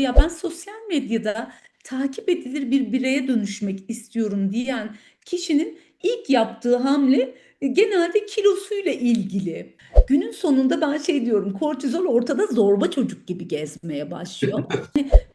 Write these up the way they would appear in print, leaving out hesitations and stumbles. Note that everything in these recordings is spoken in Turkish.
Ya ben sosyal medyada takip edilir bir bireye dönüşmek istiyorum diyen kişinin ilk yaptığı hamle genelde kilosuyla ilgili. Günün sonunda ben şey diyorum, kortizol ortada zorba çocuk gibi gezmeye başlıyor.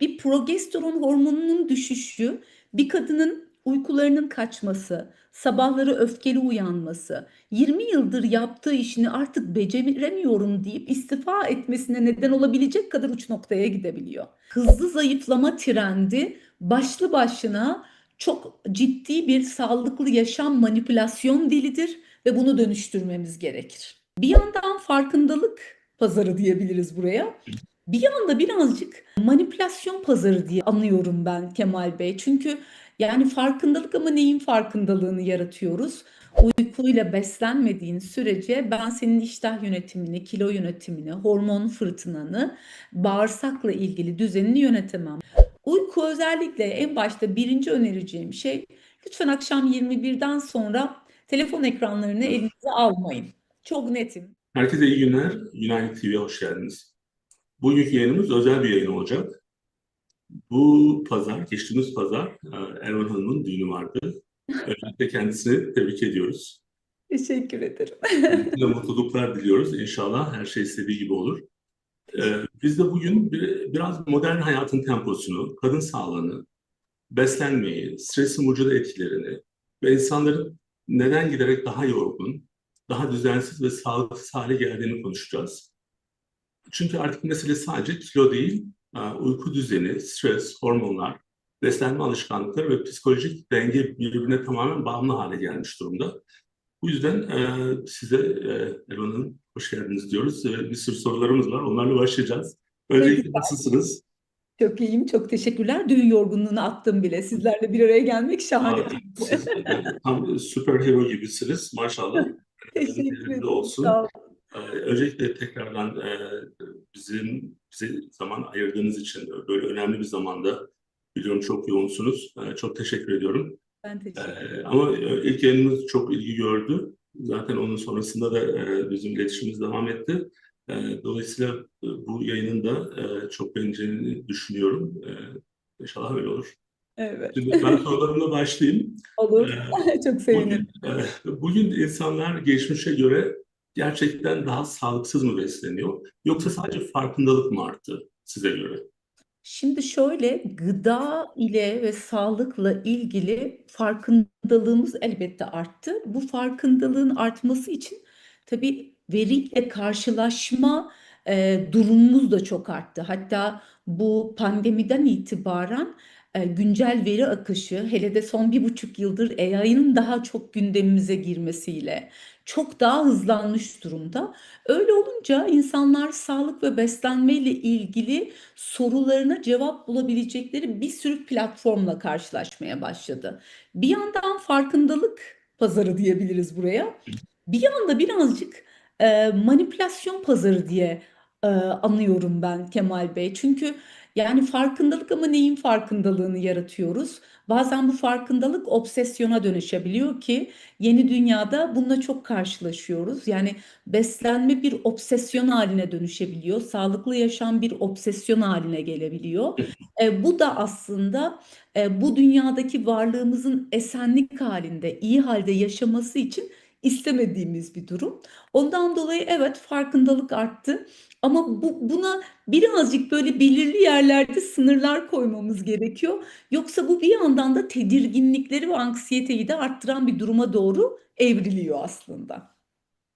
Bir progesteron hormonunun düşüşü, bir kadının uykularının kaçması, sabahları öfkeli uyanması, 20 yıldır yaptığı işini artık beceremiyorum deyip istifa etmesine neden olabilecek kadar uç noktaya gidebiliyor. Hızlı zayıflama trendi başlı başına çok ciddi bir sağlıklı yaşam manipülasyon dilidir ve bunu dönüştürmemiz gerekir. Bir yandan farkındalık pazarı diyebiliriz buraya. Bir yanda birazcık manipülasyon pazarı diye anıyorum ben Kemal Bey. Çünkü yani farkındalık ama neyin farkındalığını yaratıyoruz? Uykuyla beslenmediğin sürece ben senin iştah yönetimini, kilo yönetimini, hormon fırtınanı, bağırsakla ilgili düzenini yönetemem. Uyku özellikle en başta birinci önereceğim şey, lütfen akşam 21'den sonra telefon ekranlarını elinize almayın. Çok netim. Herkese iyi günler. United TV'ye hoş geldiniz. Bugünkü yayınımız özel bir yayın olacak. Bu pazar, geçtiğimiz pazar Ervan Hanım'ın düğünü vardı. Öncelikle kendisini tebrik ediyoruz. Teşekkür ederim. Kendisine mutluluklar diliyoruz. İnşallah her şey istediği gibi olur. Biz de bugün biraz modern hayatın temposunu, kadın sağlığını, beslenmeyi, stresin vücuda etkilerini ve insanların neden giderek daha yorgun, daha düzensiz ve sağlıksız hale geldiğini konuşacağız. Çünkü artık mesele sadece kilo değil, uyku düzeni, stres, hormonlar, beslenme alışkanlıkları ve psikolojik denge birbirine tamamen bağımlı hale gelmiş durumda. Bu yüzden size Elvan Hanım hoş geldiniz diyoruz. Bir sürü sorularımız var, onlarla başlayacağız. Ne Öncelikle güzel. nasılsınız? Çok iyiyim. Çok teşekkürler. Düğün yorgunluğunu attım bile. Sizlerle bir araya gelmek şahane. Siz tam süperhero gibisiniz maşallah. Teşekkür Elinde ederim. olsun. Sağ olun. Öncelikle tekrardan bize zaman ayırdığınız için böyle önemli bir zamanda biliyorum çok yoğunsunuz. Çok teşekkür ediyorum. Ben teşekkür Ama ilk yayınımız çok ilgi gördü. Zaten onun sonrasında da bizim iletişimimiz devam etti. Dolayısıyla bu yayının da çok beğeneceğini düşünüyorum. İnşallah öyle olur. Evet. Şimdi ben sorularımla başlayayım. Olur. Ee, Çok sevinirim. bugün insanlar geçmişe göre gerçekten daha sağlıksız mı besleniyor? Yoksa sadece farkındalık mı arttı size göre? Şimdi şöyle, gıda ile ve sağlıkla ilgili farkındalığımız elbette arttı. Bu farkındalığın artması için tabii veriyle karşılaşma durumumuz da çok arttı. Hatta bu pandemiden itibaren güncel veri akışı, hele de son 1,5 yıldır AI'nın daha çok gündemimize girmesiyle çok daha hızlanmış durumda. Öyle olunca insanlar sağlık ve beslenme ile ilgili sorularına cevap bulabilecekleri bir sürü platformla karşılaşmaya başladı. Bir yandan farkındalık pazarı diyebiliriz buraya. Bir yanda birazcık manipülasyon pazarı diye anıyorum ben Kemal Bey. Çünkü yani farkındalık ama neyin farkındalığını yaratıyoruz? Bazen bu farkındalık obsesyona dönüşebiliyor ki yeni dünyada bununla çok karşılaşıyoruz. Yani beslenme bir obsesyon haline dönüşebiliyor. Sağlıklı yaşam bir obsesyon haline gelebiliyor. Bu da aslında bu dünyadaki varlığımızın esenlik halinde, iyi halde yaşaması için istemediğimiz bir durum. Ondan dolayı evet farkındalık arttı. Ama buna birazcık böyle belirli yerlerde sınırlar koymamız gerekiyor. Yoksa bu bir yandan da tedirginlikleri ve anksiyeteyi de arttıran bir duruma doğru evriliyor aslında.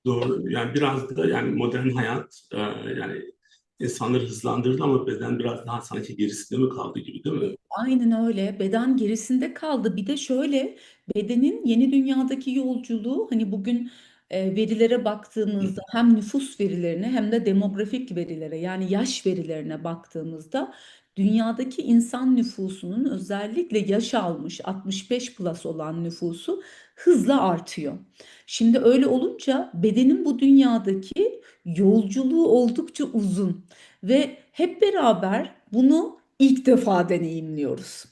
Doğru. Yani biraz da yani modern hayat yani insanları hızlandırdı ama beden biraz daha sanki gerisinde mi kaldı gibi değil mi? Aynen öyle. Beden gerisinde kaldı. Bir de şöyle, bedenin yeni dünyadaki yolculuğu, hani bugün verilere baktığımızda hem nüfus verilerine hem de demografik verilere, yani yaş verilerine baktığımızda dünyadaki insan nüfusunun, özellikle yaş almış 65 plus olan nüfusu hızla artıyor. Şimdi öyle olunca bedenin bu dünyadaki yolculuğu oldukça uzun ve hep beraber bunu ilk defa deneyimliyoruz.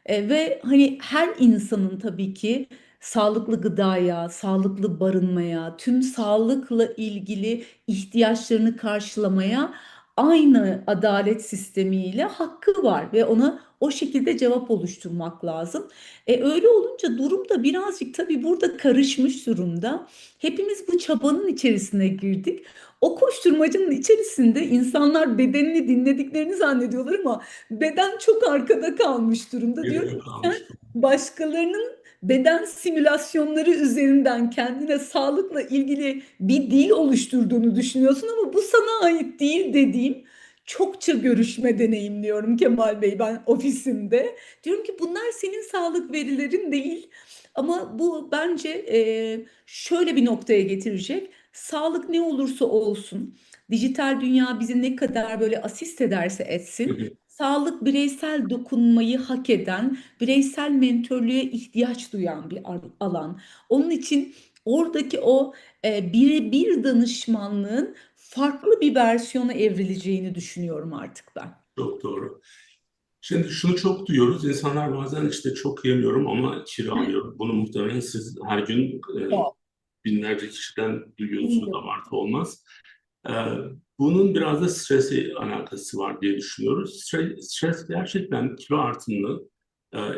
Ve hani her insanın tabii ki sağlıklı gıdaya, sağlıklı barınmaya, tüm sağlıkla ilgili ihtiyaçlarını karşılamaya aynı adalet sistemiyle hakkı var ve ona o şekilde cevap oluşturmak lazım. Öyle olunca durum da birazcık tabii burada karışmış durumda. Hepimiz bu çabanın içerisine girdik. O koşturmacanın içerisinde insanlar bedenini dinlediklerini zannediyorlar ama beden çok arkada kalmış durumda. Diyorum Geride ki sen kalmıştım. başkalarının beden simülasyonları üzerinden kendine sağlıkla ilgili bir dil oluşturduğunu düşünüyorsun ama bu sana ait değil dediğim çokça görüşme deneyimliyorum Kemal Bey ben ofisimde. Diyorum ki bunlar senin sağlık verilerin değil ama bu bence şöyle bir noktaya getirecek. Sağlık ne olursa olsun, dijital dünya bizi ne kadar böyle asist ederse etsin, sağlık bireysel dokunmayı hak eden, bireysel mentörlüğe ihtiyaç duyan bir alan. Onun için oradaki o birebir danışmanlığın farklı bir versiyona evrileceğini düşünüyorum artık ben. Çok doğru. Şimdi şunu çok duyuyoruz. İnsanlar bazen işte çok yemiyorum ama kilo alıyorum. Bunu muhtemelen siz her gün Çok. binlerce kişiden duyuyorsunuz. Abartı olmaz. E, Bunun biraz da stresi alakası var diye düşünüyoruz. Stres gerçekten kilo artımını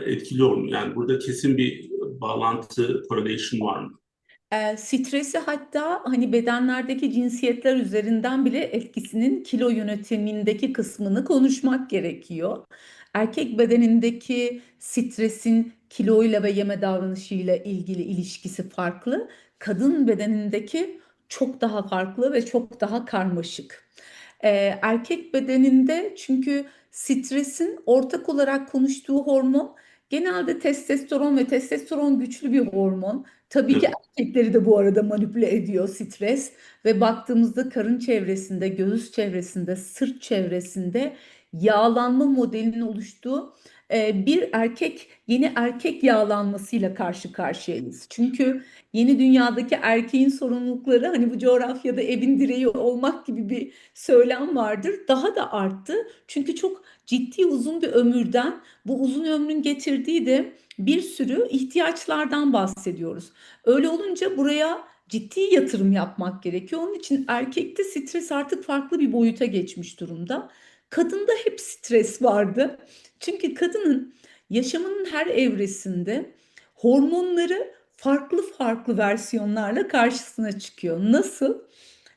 etkiliyor mu? Yani burada kesin bir bağlantı, correlation var mı? Stresi hatta hani bedenlerdeki cinsiyetler üzerinden bile etkisinin kilo yönetimindeki kısmını konuşmak gerekiyor. Erkek bedenindeki stresin kiloyla ve yeme davranışıyla ilgili ilişkisi farklı. Kadın bedenindeki çok daha farklı ve çok daha karmaşık. Erkek bedeninde çünkü stresin ortak olarak konuştuğu hormon genelde testosteron ve testosteron güçlü bir hormon. Tabii ki Evet. erkekleri de bu arada manipüle ediyor stres ve baktığımızda karın çevresinde, göğüs çevresinde, sırt çevresinde yağlanma modelinin oluştuğu bir yeni erkek yağlanmasıyla karşı karşıyayız. Çünkü yeni dünyadaki erkeğin sorumlulukları hani bu coğrafyada evin direği olmak gibi bir söylem vardır. Daha da arttı. Çünkü çok ciddi uzun bir ömürden bu uzun ömrün getirdiği de bir sürü ihtiyaçlardan bahsediyoruz. Öyle olunca buraya ciddi yatırım yapmak gerekiyor. Onun için erkekte stres artık farklı bir boyuta geçmiş durumda. Kadında hep stres vardı. Çünkü kadının yaşamının her evresinde hormonları farklı farklı versiyonlarla karşısına çıkıyor. Nasıl?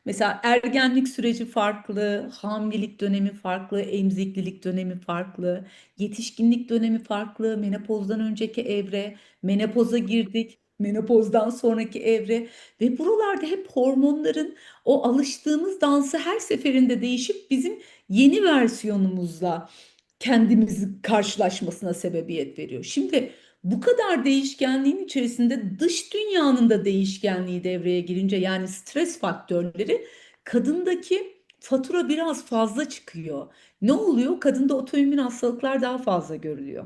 Mesela ergenlik süreci farklı, hamilelik dönemi farklı, emziklilik dönemi farklı, yetişkinlik dönemi farklı, menopozdan önceki evre, menopoza girdik, menopozdan sonraki evre ve buralarda hep hormonların o alıştığımız dansı her seferinde değişip bizim yeni versiyonumuzla kendimizi karşılaşmasına sebebiyet veriyor. Şimdi bu kadar değişkenliğin içerisinde dış dünyanın da değişkenliği devreye girince yani stres faktörleri kadındaki fatura biraz fazla çıkıyor. Ne oluyor? Kadında otoimmün hastalıklar daha fazla görülüyor.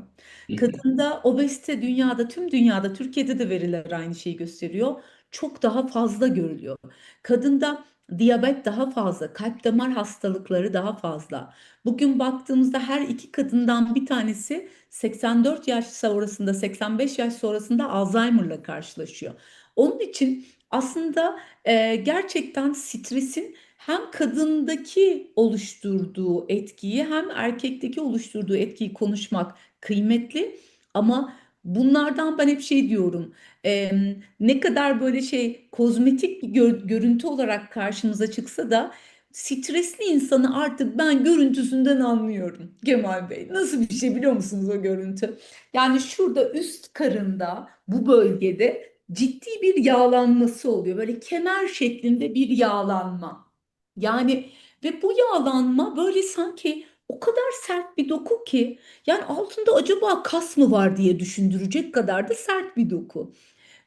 Kadında obezite dünyada, tüm dünyada, Türkiye'de de veriler aynı şeyi gösteriyor. Çok daha fazla görülüyor. Kadında diyabet daha fazla, kalp damar hastalıkları daha fazla. Bugün baktığımızda her iki kadından bir tanesi 84 yaş sonrasında, 85 yaş sonrasında Alzheimer'la karşılaşıyor. Onun için aslında gerçekten stresin hem kadındaki oluşturduğu etkiyi hem erkekteki oluşturduğu etkiyi konuşmak kıymetli. Ama bunlardan ben hep şey diyorum. e, Ne kadar böyle şey kozmetik bir görüntü olarak karşımıza çıksa da stresli insanı artık ben görüntüsünden anlıyorum Kemal Bey. Nasıl bir şey biliyor musunuz o görüntü? Yani şurada üst karında bu bölgede ciddi bir yağlanması oluyor. Böyle kemer şeklinde bir yağlanma. Yani ve bu yağlanma böyle sanki o kadar sert bir doku ki yani altında acaba kas mı var diye düşündürecek kadar da sert bir doku.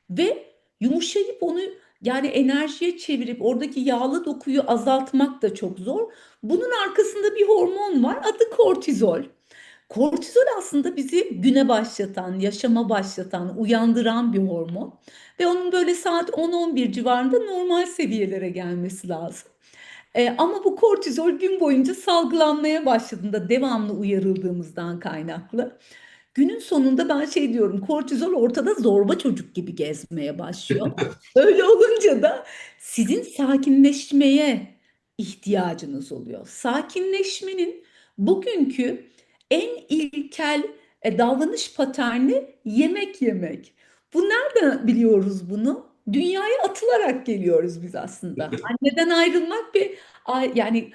Ve yumuşayıp onu yani enerjiye çevirip oradaki yağlı dokuyu azaltmak da çok zor. Bunun arkasında bir hormon var adı kortizol. Kortizol aslında bizi güne başlatan, yaşama başlatan, uyandıran bir hormon. Ve onun böyle saat 10-11 civarında normal seviyelere gelmesi lazım. Ama bu kortizol gün boyunca salgılanmaya başladığında devamlı uyarıldığımızdan kaynaklı. Günün sonunda ben şey diyorum, kortizol ortada zorba çocuk gibi gezmeye başlıyor. Öyle olunca da sizin sakinleşmeye ihtiyacınız oluyor. Sakinleşmenin bugünkü en ilkel davranış paterni yemek yemek. Bu nereden biliyoruz bunu? Dünyaya atılarak geliyoruz biz aslında. Anneden ayrılmak bir yani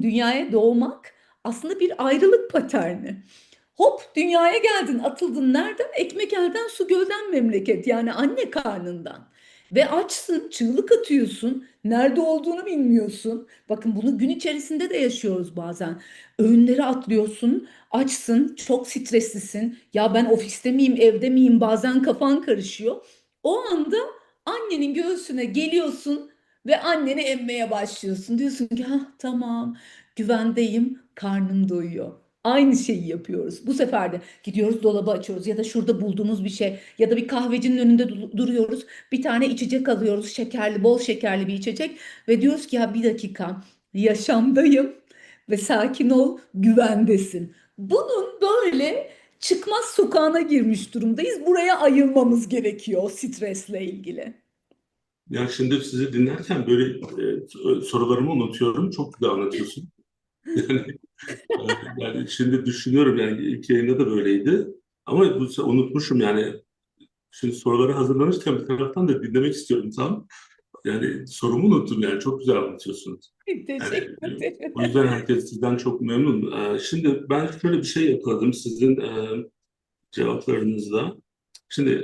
dünyaya doğmak aslında bir ayrılık paterni. Hop dünyaya geldin, atıldın nereden? Ekmek elden, su gölden memleket. Yani anne karnından. Ve açsın, çığlık atıyorsun. Nerede olduğunu bilmiyorsun. Bakın bunu gün içerisinde de yaşıyoruz bazen. Öğünleri atlıyorsun, açsın, çok streslisin. Ya ben ofiste miyim, evde miyim? Bazen kafan karışıyor. O anda annenin göğsüne geliyorsun ve anneni emmeye başlıyorsun. Diyorsun ki ha tamam, güvendeyim, karnım doyuyor. Aynı şeyi yapıyoruz. Bu sefer de gidiyoruz dolabı açıyoruz ya da şurada bulduğumuz bir şey ya da bir kahvecinin önünde duruyoruz. Bir tane içecek alıyoruz, şekerli, bol şekerli bir içecek ve diyoruz ki ya bir dakika, yaşamdayım ve sakin ol, güvendesin. Bunun böyle çıkmaz sokağına girmiş durumdayız. Buraya ayılmamız gerekiyor o stresle ilgili. Ya şimdi sizi dinlerken böyle sorularımı unutuyorum. Çok güzel anlatıyorsun. Yani şimdi düşünüyorum yani ilk yayında da böyleydi. Ama unutmuşum yani. Şimdi soruları hazırlamışken bir taraftan da dinlemek istiyorum tam. Yani sorumu unuttum yani. Çok güzel anlatıyorsunuz. Yani Teşekkür ederim. o yüzden herkes sizden çok memnun. Şimdi ben şöyle bir şey yakaladım sizin cevaplarınızda. Şimdi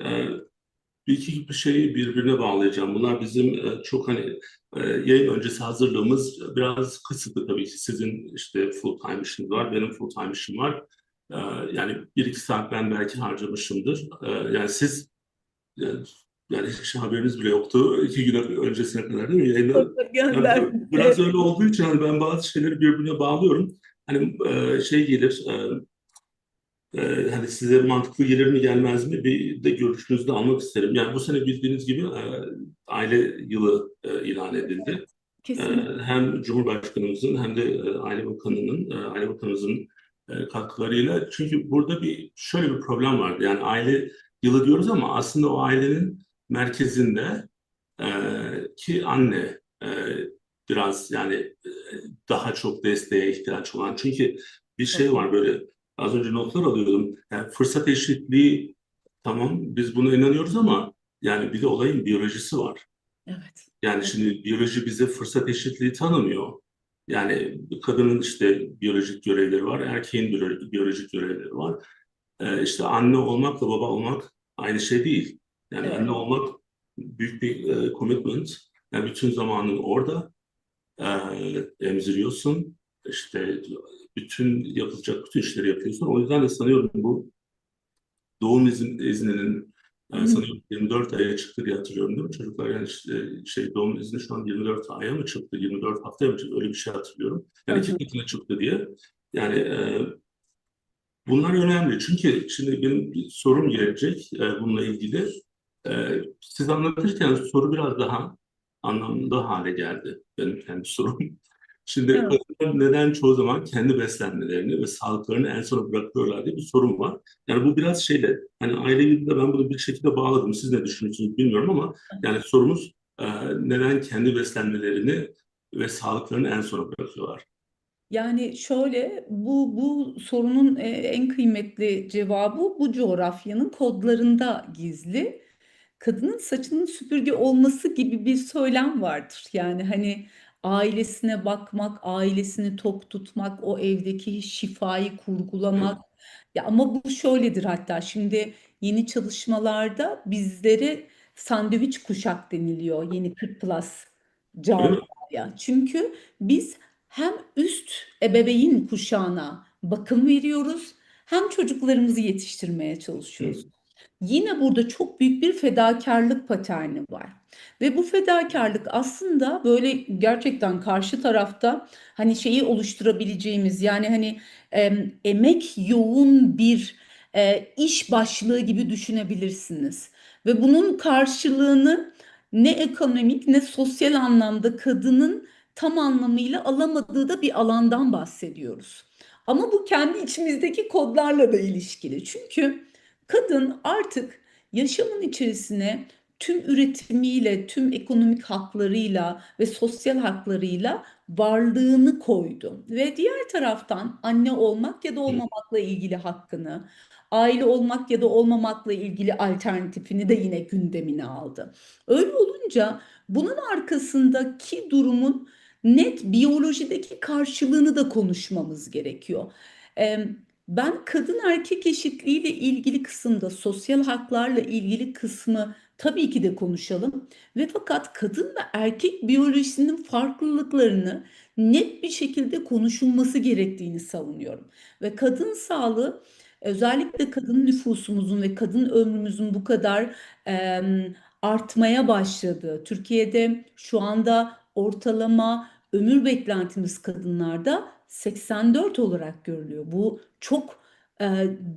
bir iki bir şeyi birbirine bağlayacağım. Bunlar bizim çok hani yayın öncesi hazırlığımız biraz kısıtlı tabii ki. Sizin işte full time işiniz var, benim full time işim var. E, Yani bir iki saat ben belki harcamışımdır. Yani siz yani, yani hiç haberiniz bile yoktu. 2 gün öncesine kadar değil mi? Yani Gönderdim. biraz öyle olduğu için hani ben bazı şeyleri birbirine bağlıyorum. Hani şey gelir, hani size mantıklı gelir mi gelmez mi bir de görüşünüzü de almak isterim. Yani bu sene bildiğiniz gibi aile yılı ilan edildi. E, Kesinlikle. Hem Cumhurbaşkanımızın hem de Aile Bakanı'nın, Aile Bakanımızın katkılarıyla. Çünkü burada şöyle bir problem vardı. Yani aile yılı diyoruz ama aslında o ailenin merkezinde e, ki anne biraz yani daha çok desteğe ihtiyaç olan. Çünkü bir şey var böyle az önce notlar alıyordum. Yani fırsat eşitliği tamam biz buna inanıyoruz ama yani bir de olayın biyolojisi var. Evet. Yani şimdi biyoloji bize fırsat eşitliği tanımıyor. Yani kadının işte biyolojik görevleri var, erkeğin biyolojik görevleri var. İşte anne olmakla baba olmak aynı şey değil. Yani anne Evet. olmak büyük bir commitment. Yani bütün zamanın orada emziriyorsun. İşte yapılacak bütün işleri yapıyorsun. O yüzden de sanıyorum bu doğum izninin Hı hı. sanıyorum 24 aya çıktı diye hatırlıyorum değil mi? Çocuklar yani işte, doğum izni şu an 24 aya mı çıktı, 24 haftaya mı çıktı? Öyle bir şey hatırlıyorum. Hı Yani iki hı. katına çıktı diye. Yani bunlar önemli. Çünkü şimdi benim bir sorum gelecek bununla ilgili. Siz anlatırken soru biraz daha anlamlı hale geldi. Benim kendi sorum. Şimdi Evet. kadınlar neden çoğu zaman kendi beslenmelerini ve sağlıklarını en sona bırakıyorlar diye bir sorun var. Yani bu biraz şeyle, hani aile yılında ben bunu bir şekilde bağladım. Siz ne düşünüyorsunuz bilmiyorum ama yani sorumuz neden kendi beslenmelerini ve sağlıklarını en sona bırakıyorlar? Yani şöyle bu sorunun en kıymetli cevabı bu coğrafyanın kodlarında gizli. Kadının saçının süpürge olması gibi bir söylem vardır. Yani hani ailesine bakmak, ailesini tok tutmak, o evdeki şifayı kurgulamak. Evet. Ya ama bu şöyledir hatta şimdi yeni çalışmalarda bizlere sandviç kuşak deniliyor yeni 40 plus Öyle mi? camiaya. Çünkü biz hem üst ebeveyn kuşağına bakım veriyoruz hem çocuklarımızı yetiştirmeye Hı. çalışıyoruz. Yine burada çok büyük bir fedakarlık paterni var. Ve bu fedakarlık aslında böyle gerçekten karşı tarafta hani şeyi oluşturabileceğimiz yani hani emek yoğun bir iş başlığı gibi düşünebilirsiniz. Ve bunun karşılığını ne ekonomik ne sosyal anlamda kadının tam anlamıyla alamadığı da bir alandan bahsediyoruz. Ama bu kendi içimizdeki kodlarla da ilişkili. Çünkü kadın artık yaşamın içerisine tüm üretimiyle, tüm ekonomik haklarıyla ve sosyal haklarıyla varlığını koydu. Ve diğer taraftan anne olmak ya da olmamakla ilgili hakkını, aile olmak ya da olmamakla ilgili alternatifini de yine gündemine aldı. Öyle olunca bunun arkasındaki durumun net biyolojideki karşılığını da konuşmamız gerekiyor. Ee, Ben kadın erkek eşitliğiyle ilgili kısımda, sosyal haklarla ilgili kısmı tabii ki de konuşalım. Ve fakat kadın ve erkek biyolojisinin farklılıklarını net bir şekilde konuşulması gerektiğini savunuyorum. Ve kadın sağlığı, özellikle kadın nüfusumuzun ve kadın ömrümüzün bu kadar artmaya başladığı, Türkiye'de şu anda ortalama ömür beklentimiz kadınlarda 84 olarak görülüyor. Bu çok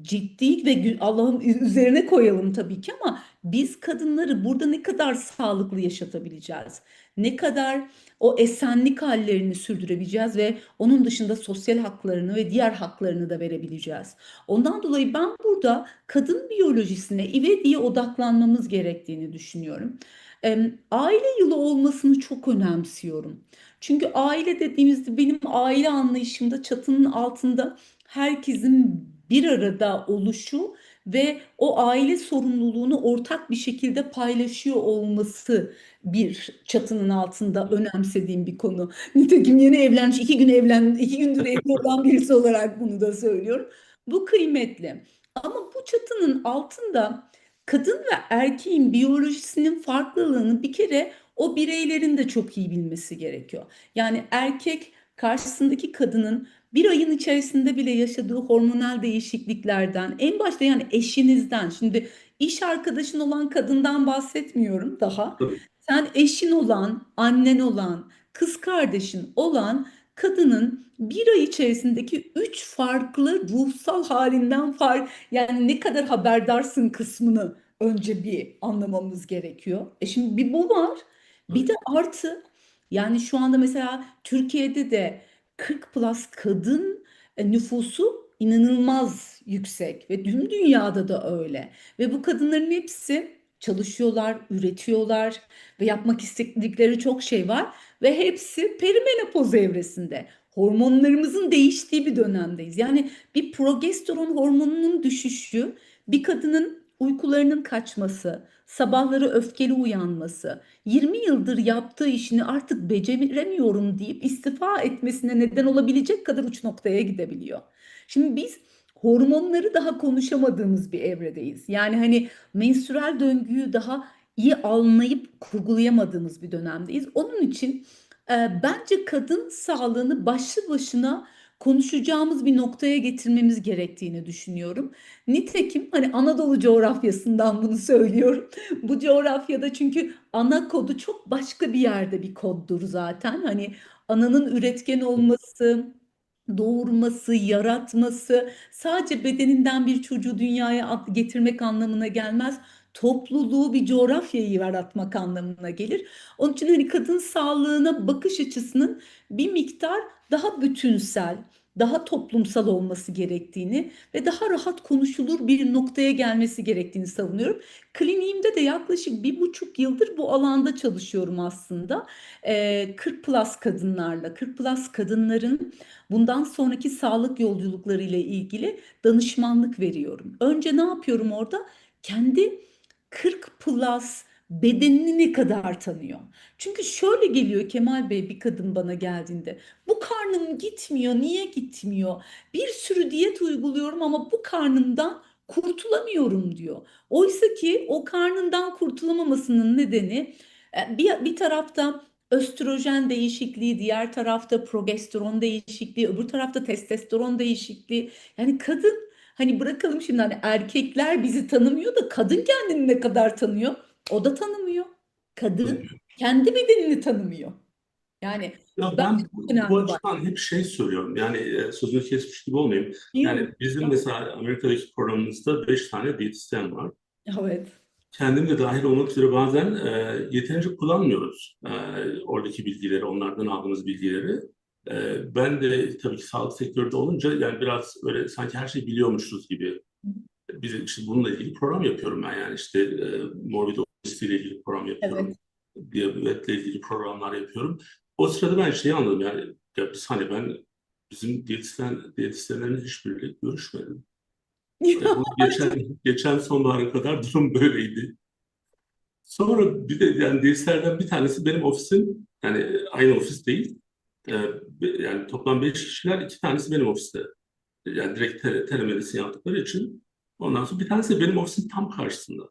ciddi ve Allah'ım üzerine koyalım tabii ki, ama biz kadınları burada ne kadar sağlıklı yaşatabileceğiz? Ne kadar o esenlik hallerini sürdürebileceğiz ve onun dışında sosyal haklarını ve diğer haklarını da verebileceğiz? Ondan dolayı ben burada kadın biyolojisine ivediye odaklanmamız gerektiğini düşünüyorum. Aile yılı olmasını çok önemsiyorum. Çünkü aile dediğimizde benim aile anlayışımda çatının altında herkesin bir arada oluşu ve o aile sorumluluğunu ortak bir şekilde paylaşıyor olması bir çatının altında önemsediğim bir konu. Nitekim yeni evlenmiş, 2 gün evlen, 2 gündür evli olan birisi olarak bunu da söylüyorum. Bu kıymetli. Ama bu çatının altında kadın ve erkeğin biyolojisinin farklılığını bir kere o bireylerin de çok iyi bilmesi gerekiyor. Yani erkek karşısındaki kadının bir ayın içerisinde bile yaşadığı hormonal değişikliklerden, en başta yani eşinizden, şimdi iş arkadaşın olan kadından bahsetmiyorum daha. Tabii. Sen eşin olan, annen olan, kız kardeşin olan kadının bir ay içerisindeki 3 farklı ruhsal halinden yani ne kadar haberdarsın kısmını önce bir anlamamız gerekiyor. Şimdi bir bu var. Bir de artı, yani şu anda mesela Türkiye'de de 40 plus kadın nüfusu inanılmaz yüksek ve tüm dünyada da öyle. Ve bu kadınların hepsi çalışıyorlar, üretiyorlar ve yapmak istedikleri çok şey var ve hepsi perimenopoz evresinde. Hormonlarımızın değiştiği bir dönemdeyiz. Yani bir progesteron hormonunun düşüşü, bir kadının uykularının kaçması, sabahları öfkeli uyanması, 20 yıldır yaptığı işini artık beceremiyorum deyip istifa etmesine neden olabilecek kadar uç noktaya gidebiliyor. Şimdi biz hormonları daha konuşamadığımız bir evredeyiz. Yani hani menstrual döngüyü daha iyi anlayıp kurgulayamadığımız bir dönemdeyiz. Onun için bence kadın sağlığını başlı başına konuşacağımız bir noktaya getirmemiz gerektiğini düşünüyorum. Nitekim hani Anadolu coğrafyasından bunu söylüyorum. Bu coğrafyada çünkü ana kodu çok başka bir yerde bir koddur zaten. Hani ananın üretken olması, doğurması, yaratması sadece bedeninden bir çocuğu dünyaya getirmek anlamına gelmez. Topluluğu, bir coğrafyayı yaratmak anlamına gelir. Onun için hani kadın sağlığına bakış açısının bir miktar daha bütünsel, daha toplumsal olması gerektiğini ve daha rahat konuşulur bir noktaya gelmesi gerektiğini savunuyorum. Kliniğimde de yaklaşık 1,5 yıldır bu alanda çalışıyorum aslında. 40 plus kadınlarla, 40 plus kadınların bundan sonraki sağlık yolculukları ile ilgili danışmanlık veriyorum. Önce ne yapıyorum orada? Kendi 40 plus bedenini ne kadar tanıyor? Çünkü şöyle geliyor Kemal Bey, bir kadın bana geldiğinde, bu karnım gitmiyor, niye gitmiyor? Bir sürü diyet uyguluyorum ama bu karnımdan kurtulamıyorum diyor. Oysa ki o karnından kurtulamamasının nedeni bir tarafta östrojen değişikliği, diğer tarafta progesteron değişikliği, öbür tarafta testosteron değişikliği. Yani kadın, hani bırakalım şimdi, hani erkekler bizi tanımıyor da kadın kendini ne kadar tanıyor? O da tanımıyor. Kadın kendi bedenini tanımıyor. Yani Ya bence ben çok bu önemli var. açıdan hep şey söylüyorum. Yani sözünü kesmiş gibi olmayayım. Yok. Yani bizim mesela Amerika'daki programımızda 5 tane diyetisyen var. Evet. Kendim de dahil olmak üzere bazen yeterince kullanmıyoruz oradaki bilgileri, onlardan aldığımız bilgileri. Ben de tabii ki sağlık sektöründe olunca yani biraz böyle sanki her şeyi biliyormuşuz gibi. Biz işte bununla ilgili program yapıyorum ben, yani işte morbid obezite ile ilgili program yapıyorum. Evet. Diyabetle ilgili programlar yapıyorum. o sırada ben şeyi anladım yani ya biz hani bizim diyetisyenlerin hiçbiriyle görüşmedim. Bu geçen sonbahara kadar durum böyleydi. Sonra bir de yani diyetisyenlerden bir tanesi benim ofisim yani aynı ofis değil. Ee, Yani toplam 5 kişiler, iki tanesi benim ofiste. Yani direkt telemedicine yaptıkları için. Ondan sonra bir tanesi de benim ofisin tam karşısında.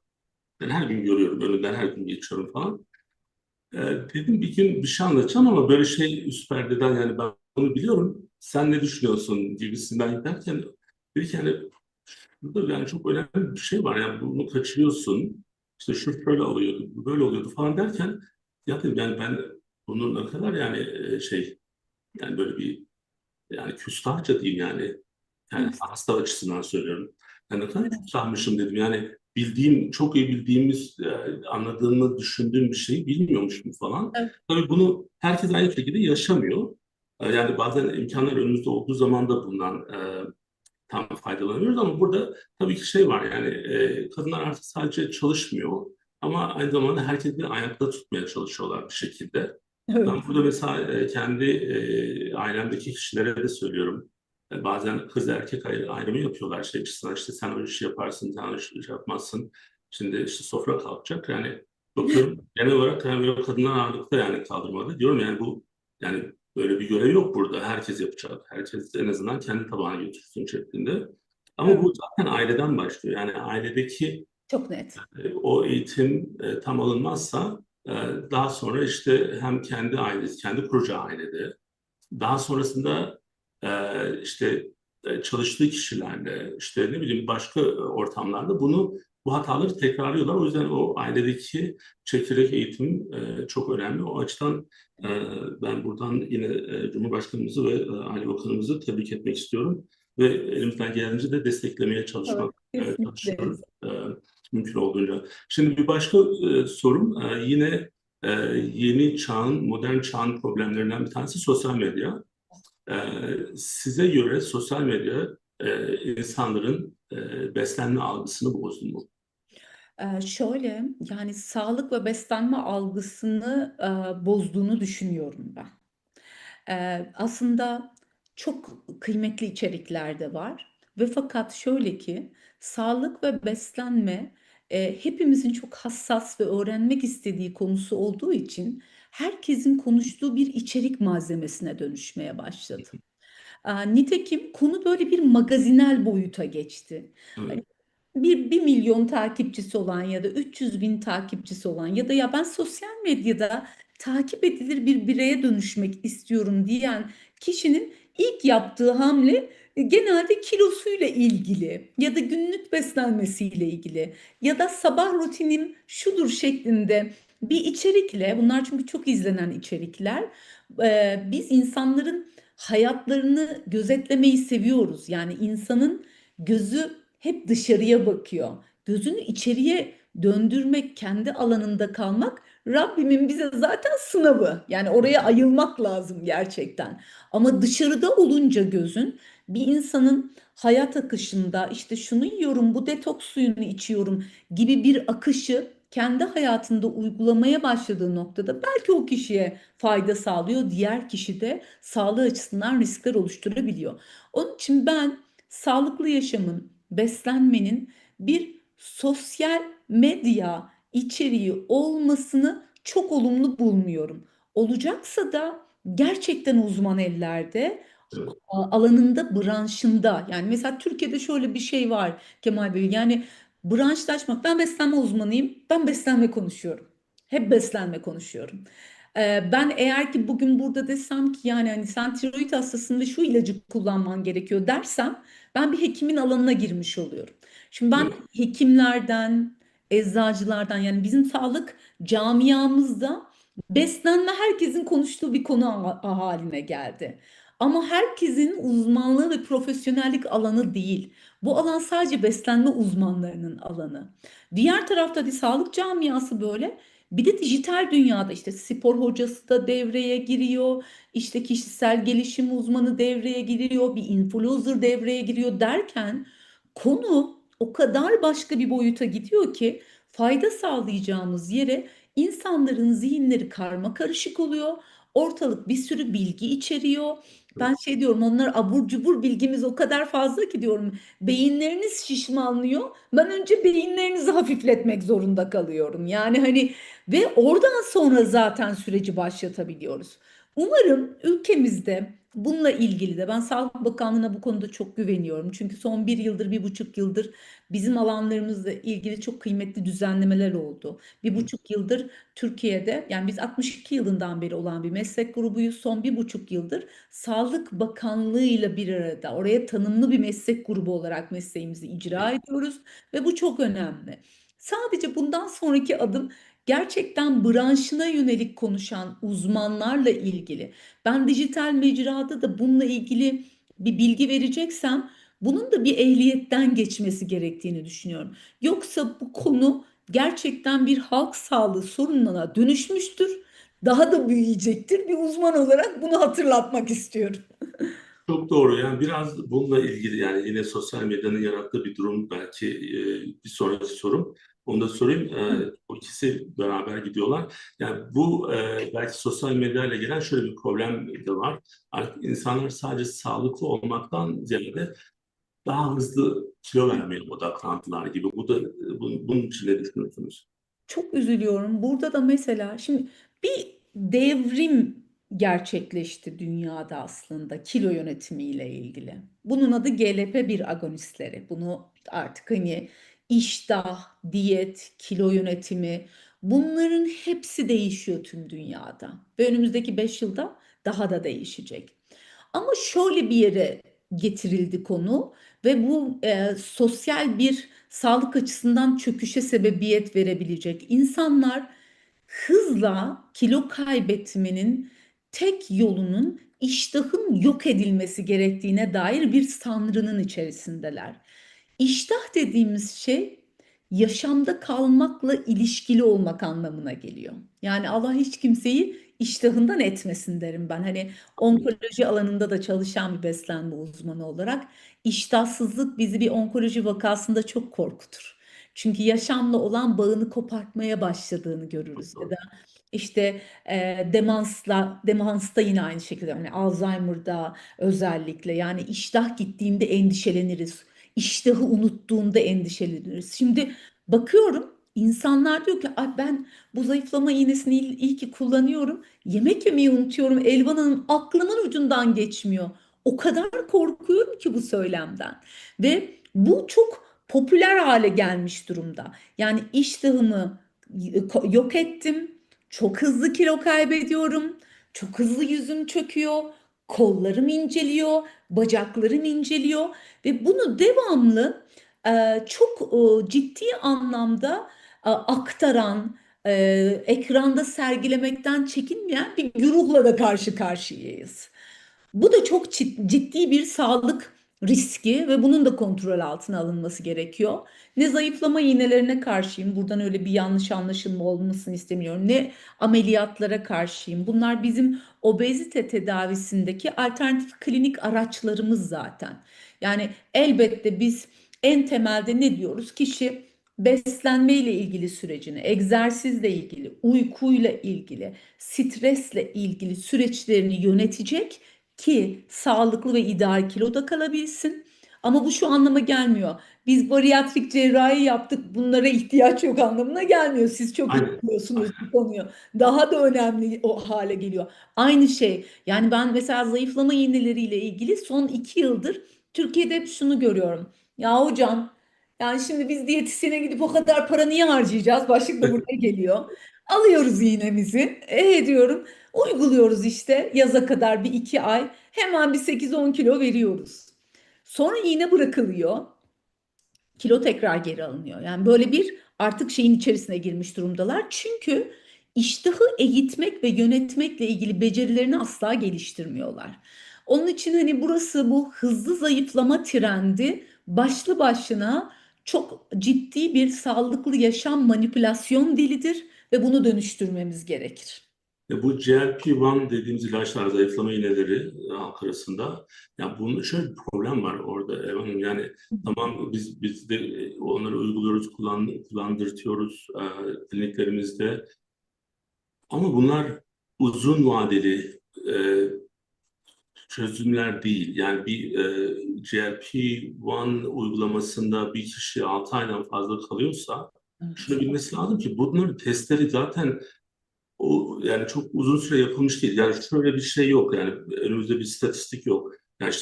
Ben her gün görüyorum, önünden her gün geçiyorum falan. Dedim bir gün bir şey anlatacağım ama böyle şey üst perdeden yani ben bunu biliyorum. Sen ne düşünüyorsun gibisinden giderken dedi ki yani burada yani çok önemli bir şey var. Yani bunu kaçırıyorsun. İşte şu şöyle oluyordu, bu böyle oluyordu falan derken ya dedim yani ben bunu ne kadar yani şey yani böyle bir yani küstahça diyeyim yani. Yani hasta açısından söylüyorum. Yani ne kadar küstahmışım dedim. Yani bildiğim, çok iyi bildiğimiz, anladığımı düşündüğüm bir şeyi bilmiyormuşum falan. Evet, Tabii bunu herkes aynı şekilde yaşamıyor. Yani bazen imkanlar önümüzde olduğu zaman da bundan tam faydalanıyoruz ama burada tabii ki şey var yani kadınlar artık sadece çalışmıyor ama aynı zamanda herkesi ayakta tutmaya çalışıyorlar bir şekilde. Ben evet, burada mesela kendi ailemdeki kişilere de söylüyorum. Bazen kız erkek ayrımı yapıyorlar şey açısından işte sen o işi yaparsın sen o işi yapmazsın. Şimdi işte sofra kalkacak yani bakıyorum genel olarak yani böyle kadınlar ağırlıkta yani kaldırmadı. Diyorum yani bu yani böyle bir görev yok burada. Herkes yapacak. Herkes en azından kendi tabağına götürsün şeklinde. Ama evet. bu zaten aileden başlıyor. Yani ailedeki Çok net. o eğitim tam alınmazsa e, daha sonra işte hem kendi ailesi, kendi kuracağı ailede, daha sonrasında işte çalıştığı kişilerle, işte ne bileyim başka ortamlarda bu hataları tekrarlıyorlar. O yüzden o ailedeki çekirdek eğitim çok önemli. O açıdan e, ben buradan yine Cumhurbaşkanımızı ve Aile Bakanımızı tebrik etmek istiyorum. Ve elimizden geldiğince de desteklemeye Evet, kesinlikle. çalışıyoruz. Mümkün olduğunca. Şimdi bir başka sorum yine e, yeni çağın, modern çağın problemlerinden bir tanesi sosyal medya. Size göre sosyal medya insanların beslenme algısını bozdu mu? Şöyle yani sağlık ve beslenme algısını bozduğunu düşünüyorum ben. Aslında çok kıymetli içerikler de var ve fakat şöyle ki sağlık ve beslenme hepimizin çok hassas ve öğrenmek istediği konusu olduğu için herkesin konuştuğu bir içerik malzemesine dönüşmeye başladı. Nitekim konu böyle bir magazinel boyuta geçti. Evet, Hani bir milyon takipçisi olan ya da 300 bin takipçisi olan ya da ya ben sosyal medyada takip edilir bir bireye dönüşmek istiyorum diyen kişinin ilk yaptığı hamle genelde kilosuyla ilgili ya da günlük beslenmesiyle ilgili ya da sabah rutinim şudur şeklinde bir içerikle bunlar çünkü çok izlenen içerikler biz insanların hayatlarını gözetlemeyi seviyoruz. Yani insanın gözü hep dışarıya bakıyor. Gözünü içeriye döndürmek, kendi alanında kalmak Rabbimin bize zaten sınavı. Yani oraya ayılmak lazım gerçekten. Ama dışarıda olunca gözün bir insanın hayat akışında işte şunu yiyorum, bu detoks suyunu içiyorum gibi bir akışı kendi hayatında uygulamaya başladığı noktada belki o kişiye fayda sağlıyor, diğer kişi de sağlığı açısından riskler oluşturabiliyor. Onun için ben sağlıklı yaşamın, beslenmenin bir sosyal medya içeriği olmasını çok olumlu bulmuyorum. Olacaksa da gerçekten uzman ellerde, evet, alanında, branşında. Yani mesela Türkiye'de şöyle bir şey var Kemal Bey. Yani branşlaşmak. Ben beslenme uzmanıyım. Ben beslenme konuşuyorum. Hep beslenme konuşuyorum. Ben eğer ki bugün burada desem ki yani hani sen tiroid hastasın ve şu ilacı kullanman gerekiyor dersem ben bir hekimin alanına girmiş oluyorum. Şimdi ben evet, hekimlerden, eczacılardan yani bizim sağlık camiamızda beslenme herkesin konuştuğu bir konu haline geldi. Ama herkesin uzmanlığı ve profesyonellik alanı değil. Bu alan sadece beslenme uzmanlarının alanı. Diğer tarafta bir sağlık camiası böyle. Bir de dijital dünyada işte spor hocası da devreye giriyor. İşte kişisel gelişim uzmanı devreye giriyor. Bir influencer devreye giriyor derken konu o kadar başka bir boyuta gidiyor ki fayda sağlayacağımız yere insanların zihinleri karma karışık oluyor. Ortalık bir sürü bilgi içeriyor. Ben şey diyorum, onlar abur cubur bilgimiz o kadar fazla ki diyorum, beyinleriniz şişmanlıyor. Ben önce beyinlerinizi hafifletmek zorunda kalıyorum. Yani hani ve oradan sonra zaten süreci başlatabiliyoruz. Umarım ülkemizde bununla ilgili de, ben Sağlık Bakanlığı'na bu konuda çok güveniyorum. Çünkü son bir yıldır, 1,5 yıldır bizim alanlarımızla ilgili çok kıymetli düzenlemeler oldu. 1,5 yıldır Türkiye'de, yani biz 62 yılından beri olan bir meslek grubuyuz. Son 1,5 yıldır Sağlık Bakanlığı ile bir arada, oraya tanımlı bir meslek grubu olarak mesleğimizi icra ediyoruz ve bu çok önemli. Sadece bundan sonraki adım gerçekten branşına yönelik konuşan uzmanlarla ilgili. Ben dijital mecrada da bununla ilgili bir bilgi vereceksem bunun da bir ehliyetten geçmesi gerektiğini düşünüyorum. Yoksa bu konu gerçekten bir halk sağlığı sorununa dönüşmüştür. Daha da büyüyecektir. Bir uzman olarak bunu hatırlatmak istiyorum. Çok doğru. Yani biraz bununla ilgili, yani yine sosyal medyanın yarattığı bir durum belki, bir sonraki sorum. Onu da sorayım. O ikisi beraber gidiyorlar. Yani bu belki sosyal medyayla gelen şöyle bir problem de var. Artık insanlar sadece sağlıklı olmaktan ziyade daha hızlı kilo vermeye odaklandılar gibi. Bu da bunun için ne düşünüyorsunuz? Çok üzülüyorum. Burada da mesela şimdi bir devrim gerçekleşti dünyada aslında kilo yönetimiyle ilgili. Bunun adı GLP-1 agonistleri. Bunu artık hani iştah, diyet, kilo yönetimi, bunların hepsi değişiyor tüm dünyada. Ve önümüzdeki 5 yılda daha da değişecek. Ama şöyle bir yere getirildi konu ve bu sosyal bir sağlık açısından çöküşe sebebiyet verebilecek. İnsanlar hızla kilo kaybetmenin tek yolunun iştahın yok edilmesi gerektiğine dair bir sanrının içerisindeler. İştah dediğimiz şey yaşamda kalmakla ilişkili olmak anlamına geliyor. Yani Allah hiç kimseyi iştahından etmesin derim ben. Hani onkoloji alanında da çalışan bir beslenme uzmanı olarak iştahsızlık bizi bir onkoloji vakasında çok korkutur. Çünkü yaşamla olan bağını kopartmaya başladığını görürüz. Ya da işte demansta yine aynı şekilde, hani Alzheimer'da özellikle, yani iştah gittiğinde endişeleniriz. İştahı unuttuğunda endişeleniriz. Şimdi bakıyorum, insanlar diyor ki, ay ben bu zayıflama iğnesini iyi ki kullanıyorum. Yemek yemeyi unutuyorum. Elvan Hanım aklımın ucundan geçmiyor. O kadar korkuyorum ki bu söylemden. Ve bu çok popüler hale gelmiş durumda. Yani iştahımı yok ettim. Çok hızlı kilo kaybediyorum. Çok hızlı yüzüm çöküyor. Kollarım inceliyor. Bacaklarım inceliyor. Ve bunu devamlı çok ciddi anlamda aktaran, ekranda sergilemekten çekinmeyen bir güruhla da karşı karşıyayız. Bu da çok ciddi bir sağlık riski ve bunun da kontrol altına alınması gerekiyor. Ne zayıflama iğnelerine karşıyım. Buradan öyle bir yanlış anlaşılma olmasını istemiyorum. Ne ameliyatlara karşıyım. Bunlar bizim obezite tedavisindeki alternatif klinik araçlarımız zaten. Yani elbette biz en temelde ne diyoruz? Kişi beslenme ile ilgili sürecini, egzersizle ilgili, uykuyla ilgili, stresle ilgili süreçlerini yönetecek ki sağlıklı ve ideal kiloda kalabilsin. Ama bu şu anlama gelmiyor. Biz bariyatrik cerrahi yaptık, bunlara ihtiyaç yok anlamına gelmiyor. Siz çok iyi Aynen. biliyorsunuz bu konuyu. Daha da önemli o hale geliyor. Aynı şey. Yani ben mesela zayıflama iğneleriyle ilgili son 2 yıldır Türkiye'de hep şunu görüyorum. Ya hocam, yani şimdi biz diyetisyene gidip o kadar para niye harcayacağız? Başlık da buraya geliyor. Alıyoruz iğnemizi. Diyorum. Uyguluyoruz işte yaza kadar bir 2 ay. Hemen bir 8-10 kilo veriyoruz. Sonra iğne bırakılıyor. Kilo tekrar geri alınıyor. Yani böyle bir artık şeyin içerisine girmiş durumdalar. Çünkü iştahı eğitmek ve yönetmekle ilgili becerilerini asla geliştirmiyorlar. Onun için hani burası, bu hızlı zayıflama trendi başlı başına çok ciddi bir sağlıklı yaşam manipülasyon dilidir ve bunu dönüştürmemiz gerekir. Bu GLP-1 dediğimiz ilaçlar, zayıflama iğneleri, halk arasında. Ya bunun şöyle bir problem var orada Ev Hanım. Yani tamam, biz de onları uyguluyoruz, kullandırtıyoruz kliniklerimizde. Ama bunlar uzun vadeli çözümler değil. Yani bir GLP-1 uygulamasında bir kişi 6 aydan fazla kalıyorsa Evet. şunu bilmesi lazım ki bunların testleri zaten yani çok uzun süre yapılmış değil. Yani şöyle bir şey yok, yani önümüzde bir istatistik yok. Yani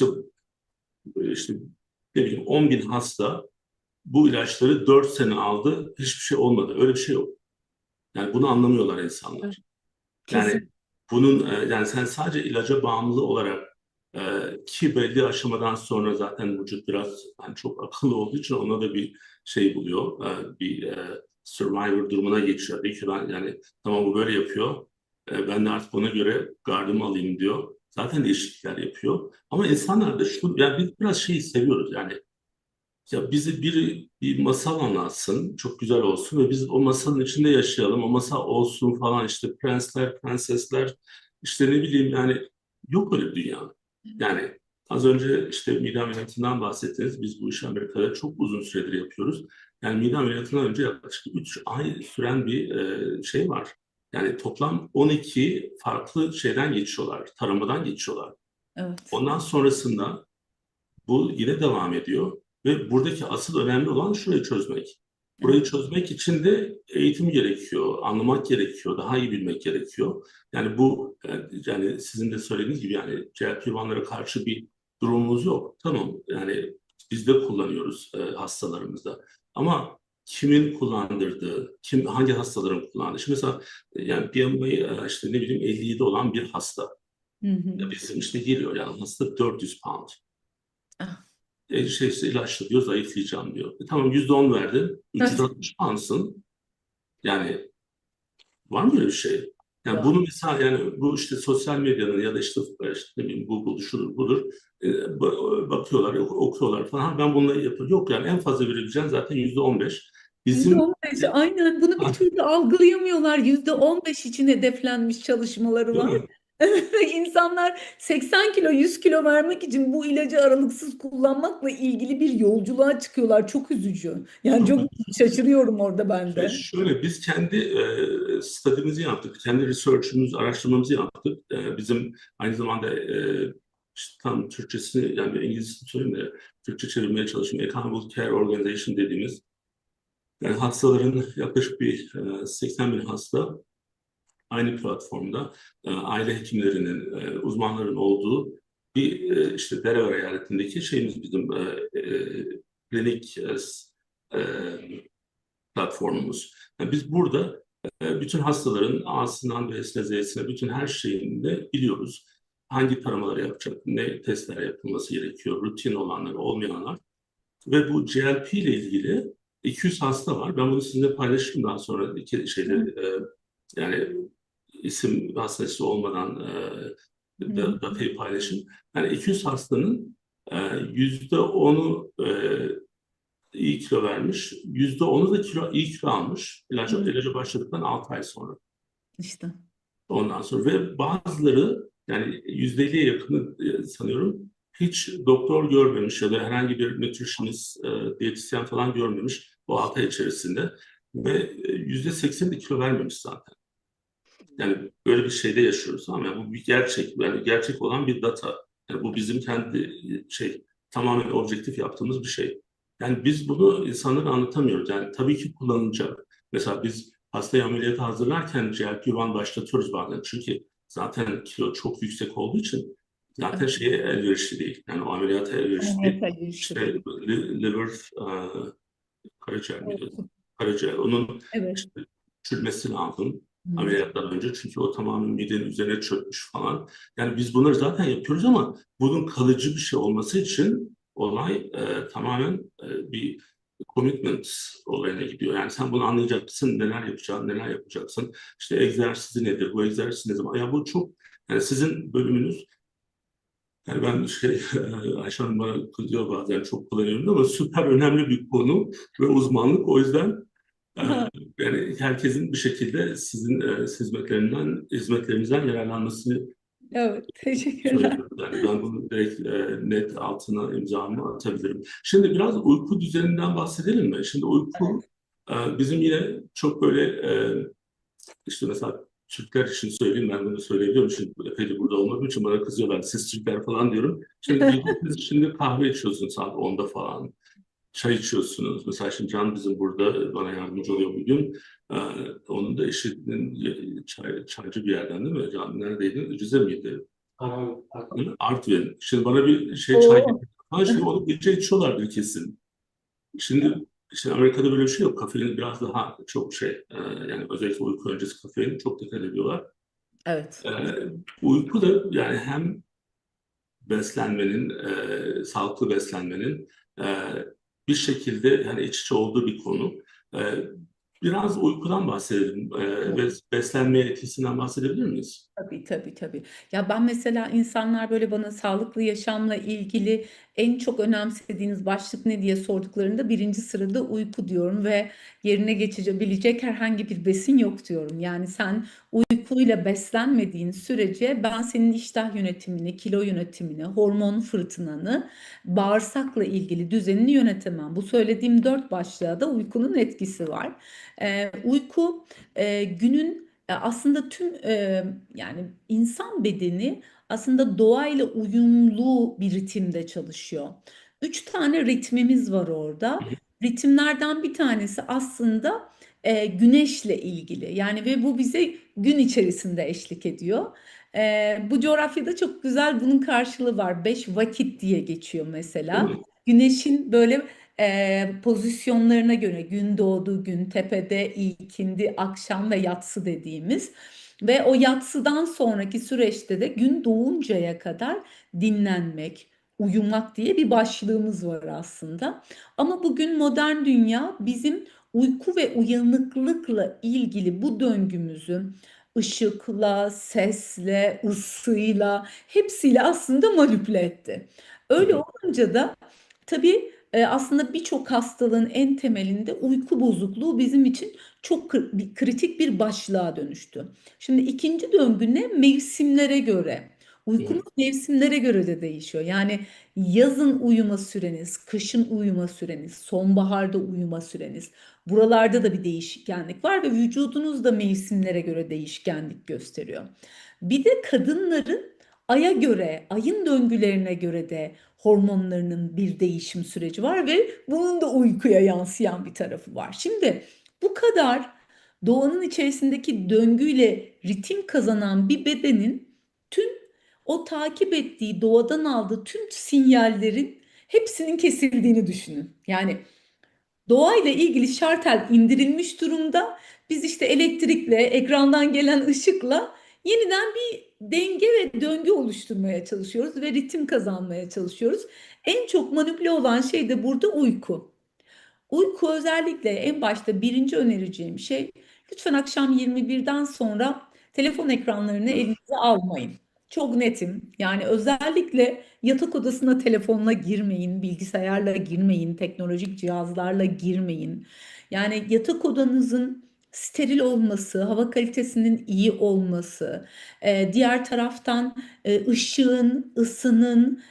işte ne bileyim 10 bin hasta bu ilaçları 4 sene aldı, hiçbir şey olmadı. Öyle bir şey yok. Yani bunu anlamıyorlar Evet. insanlar. Yani Kesin. yani sen sadece ilaca bağımlı olarak e, ki belli aşamadan sonra zaten vücut biraz hani çok akıllı olduğu için ona da bir şey buluyor. Bir survivor durumuna geçiyor. Diyor ki ben yani tamam bu böyle yapıyor. Ben de artık ona göre gardımı alayım diyor. Zaten değişiklikler yapıyor. Ama insanlar da şu, yani biz biraz şeyi seviyoruz yani, ya bizi biri bir masal anlatsın, çok güzel olsun ve biz o masalın içinde yaşayalım. O masal olsun falan, işte prensler, prensesler, işte ne bileyim yani, yok öyle bir dünya. Yani az önce işte mide ameliyatından bahsettiniz. Biz bu işi Amerika'da çok uzun süredir yapıyoruz. Yani mide ameliyatından önce yaklaşık 3 ay süren bir şey var. Yani toplam 12 farklı şeyden geçiyorlar, taramadan geçiyorlar. Evet. Ondan sonrasında bu yine devam ediyor ve buradaki asıl önemli olan şurayı çözmek. Burayı Evet. çözmek için de eğitim gerekiyor, anlamak gerekiyor, daha iyi bilmek gerekiyor. Yani bu yani sizin de söylediğiniz gibi yani GLP-1'lara karşı bir durumumuz yok. Tamam yani biz de kullanıyoruz hastalarımızda. Ama kimin kullandırdığı, kim hangi hastaların kullandığı. Şimdi mesela yani BMI işte ne bileyim 57 olan bir hasta. Hı hı. Bizim işte geliyor yani hasta 400 pound. Ah. İşte ilaçla diyor zayıflayacağım diyor. Tamam %10 verdin. Evet. 360 poundsın. Yani var mı öyle bir şey? Yani Var. bunu mesela yani bu işte sosyal medyanın ya da işte ne bileyim Google şudur budur bakıyorlar, okuyorlar falan. Ha, ben bunları yapıyorum. Yok yani en fazla verebileceğin zaten %15. Bizim %15, aynen, bunu bir türlü algılayamıyorlar. %15 için hedeflenmiş çalışmaları değil var. mi? İnsanlar 80 kilo 100 kilo vermek için bu ilacı aralıksız kullanmakla ilgili bir yolculuğa çıkıyorlar. Çok üzücü. Yani çok şaşırıyorum orada ben de. Şöyle biz kendi study'mizi yaptık, kendi research'ımızı, araştırmamızı yaptık. Bizim aynı zamanda işte tam Türkçesini yani İngilizcesini söyleyeyim de Türkçe çevirmeye çalışıyorum. Accountable Care Organization dediğimiz yani hastaların yaklaşık bir 80 bin hasta aynı platformda aile hekimlerinin, uzmanların olduğu bir işte Delaware eyaletindeki şeyimiz bizim klinik e, platformumuz. Yani biz burada bütün hastaların A'sından B'sine Z'sine bütün her şeyini de biliyoruz. Hangi taramaları yapacak, ne testler yapılması gerekiyor, rutin olanlar, olmayanlar. Ve bu GLP ile ilgili 200 hasta var. Ben bunu sizinle paylaşırım daha sonra iki Hı yani isim hastası olmadan hı. datayı paylaşayım. Yani 200 hastanın %10'u iyi kilo vermiş. %10'u da iyi kilo almış. Hı. İlaca başladıktan 6 ay sonra. İşte. Ondan sonra ve bazıları yani %50'ye yakını sanıyorum hiç doktor görmemiş ya da herhangi bir nutritionist, diyetisyen falan görmemiş o 6 ay içerisinde ve %80 de kilo vermemiş zaten. Yani böyle bir şeyde yaşıyoruz ama yani bu bir gerçek. Yani gerçek olan bir data. Yani bu bizim kendi tamamen objektif yaptığımız bir şey. Yani biz bunu insanlara anlatamıyoruz. Yani tabii ki kullanılacak. Mesela biz hastayı ameliyata hazırlarken GLP-1 başlatıyoruz bazen. Çünkü zaten kilo çok yüksek olduğu için zaten Evet. şeye elverişli değil. Yani o ameliyata elverişli Ameliyat değil. elverişli İşte değil. liver, karaciğer miydi? Olsun. Karaciğer. Onun Evet. işte çürümesi lazım Hı. ameliyattan önce. Çünkü o tamamen midenin üzerine çökmüş falan. Yani biz bunları zaten yapıyoruz ama bunun kalıcı bir şey olması için olay tamamen bir commitment olayına gidiyor. Yani sen bunu anlayacaksın, neler yapacaksın, neler yapacaksın. İşte egzersizi nedir, bu egzersiz ne zaman? Ya bu çok, yani sizin bölümünüz, yani ben Ayşe Hanım bana kızıyor bazen çok kullanıyorum ama süper önemli bir konu ve uzmanlık. O yüzden e, yani herkesin bir şekilde sizin hizmetlerinizden yararlanmasını Evet. Teşekkürler. söylüyorum. Yani ben bunu direkt net altına imzamı atabilirim. Şimdi biraz uyku düzeninden bahsedelim mi? Şimdi uyku bizim yine çok böyle işte mesela Türkler için söyleyeyim, ben bunu söyleyebiliyorum. Şimdi epeyce burada olmadığım için bana kızıyorlar. Siz Türkler falan diyorum. Şimdi siz şimdi kahve içiyorsunuz saat 10'da falan. Çay içiyorsunuz. Mesela şimdi Can bizim burada bana yardımcı oluyor bugün. Ee, Onun da eşinin çaycı bir yerden değil mi? Can neredeydi? Rize miydi? Artvin. Şimdi bana bir şey çay Oo. getirdi. Ha şimdi onu gece içiyorlardır kesin. Şimdi Amerika'da böyle bir şey yok. Kafein biraz daha çok şey. Yani özellikle uyku öncesi kafein çok dikkat ediyorlar. Evet. E, Uyku da yani hem beslenmenin, sağlıklı beslenmenin e, bir şekilde yani iç içe olduğu bir konu. E, Biraz uykudan bahsedelim ve beslenmeye etkisinden bahsedebilir miyiz? Tabii tabii tabii. Ya ben mesela insanlar böyle bana sağlıklı yaşamla ilgili en çok önemsediğiniz başlık ne diye sorduklarında birinci sırada uyku diyorum ve yerine geçebilecek herhangi bir besin yok diyorum. Yani sen uykuyla beslenmediğin sürece ben senin iştah yönetimini, kilo yönetimini, hormon fırtınanı, bağırsakla ilgili düzenini yönetemem. Bu söylediğim dört başlığa da uykunun etkisi var. Uyku günün aslında tüm yani insan bedeni aslında doğayla uyumlu bir ritimde çalışıyor. Üç tane ritmimiz var orada. Ritimlerden bir tanesi aslında güneşle ilgili. Yani ve bu bize gün içerisinde eşlik ediyor. Bu coğrafyada çok güzel bunun karşılığı var. Beş vakit diye geçiyor Değil mesela. mi? Güneşin böyle pozisyonlarına göre gün doğdu, gün tepede, ikindi, akşam ve yatsı dediğimiz ve o yatsıdan sonraki süreçte de gün doğuncaya kadar dinlenmek, uyumak diye bir başlığımız var aslında. Ama bugün modern dünya bizim uyku ve uyanıklıkla ilgili bu döngümüzü ışıkla, sesle, ısıyla hepsiyle aslında manipüle etti. Hı Öyle hı. olunca da tabii aslında birçok hastalığın en temelinde uyku bozukluğu bizim için çok kritik bir başlığa dönüştü. Şimdi ikinci döngü ne? Mevsimlere göre. Uykumuz mevsimlere göre de değişiyor. Yani yazın uyuma süreniz, kışın uyuma süreniz, sonbaharda uyuma süreniz. Buralarda da bir değişkenlik var ve vücudunuz da mevsimlere göre değişkenlik gösteriyor. Bir de kadınların aya göre, ayın döngülerine göre de hormonlarının bir değişim süreci var ve bunun da uykuya yansıyan bir tarafı var. Şimdi bu kadar doğanın içerisindeki döngüyle ritim kazanan bir bedenin tüm o takip ettiği doğadan aldığı tüm sinyallerin hepsinin kesildiğini düşünün. Yani doğayla ilgili şartel indirilmiş durumda. Biz işte elektrikle, ekrandan gelen ışıkla yeniden bir denge ve döngü oluşturmaya çalışıyoruz ve ritim kazanmaya çalışıyoruz. En çok manipüle olan şey de burada uyku. Uyku özellikle en başta birinci önereceğim şey lütfen akşam 21'den sonra telefon ekranlarını elinize almayın. Çok netim. Yani özellikle yatak odasına telefonla girmeyin, bilgisayarla girmeyin, teknolojik cihazlarla girmeyin. Yani yatak odanızın steril olması, hava kalitesinin iyi olması, diğer taraftan ışığın, ısının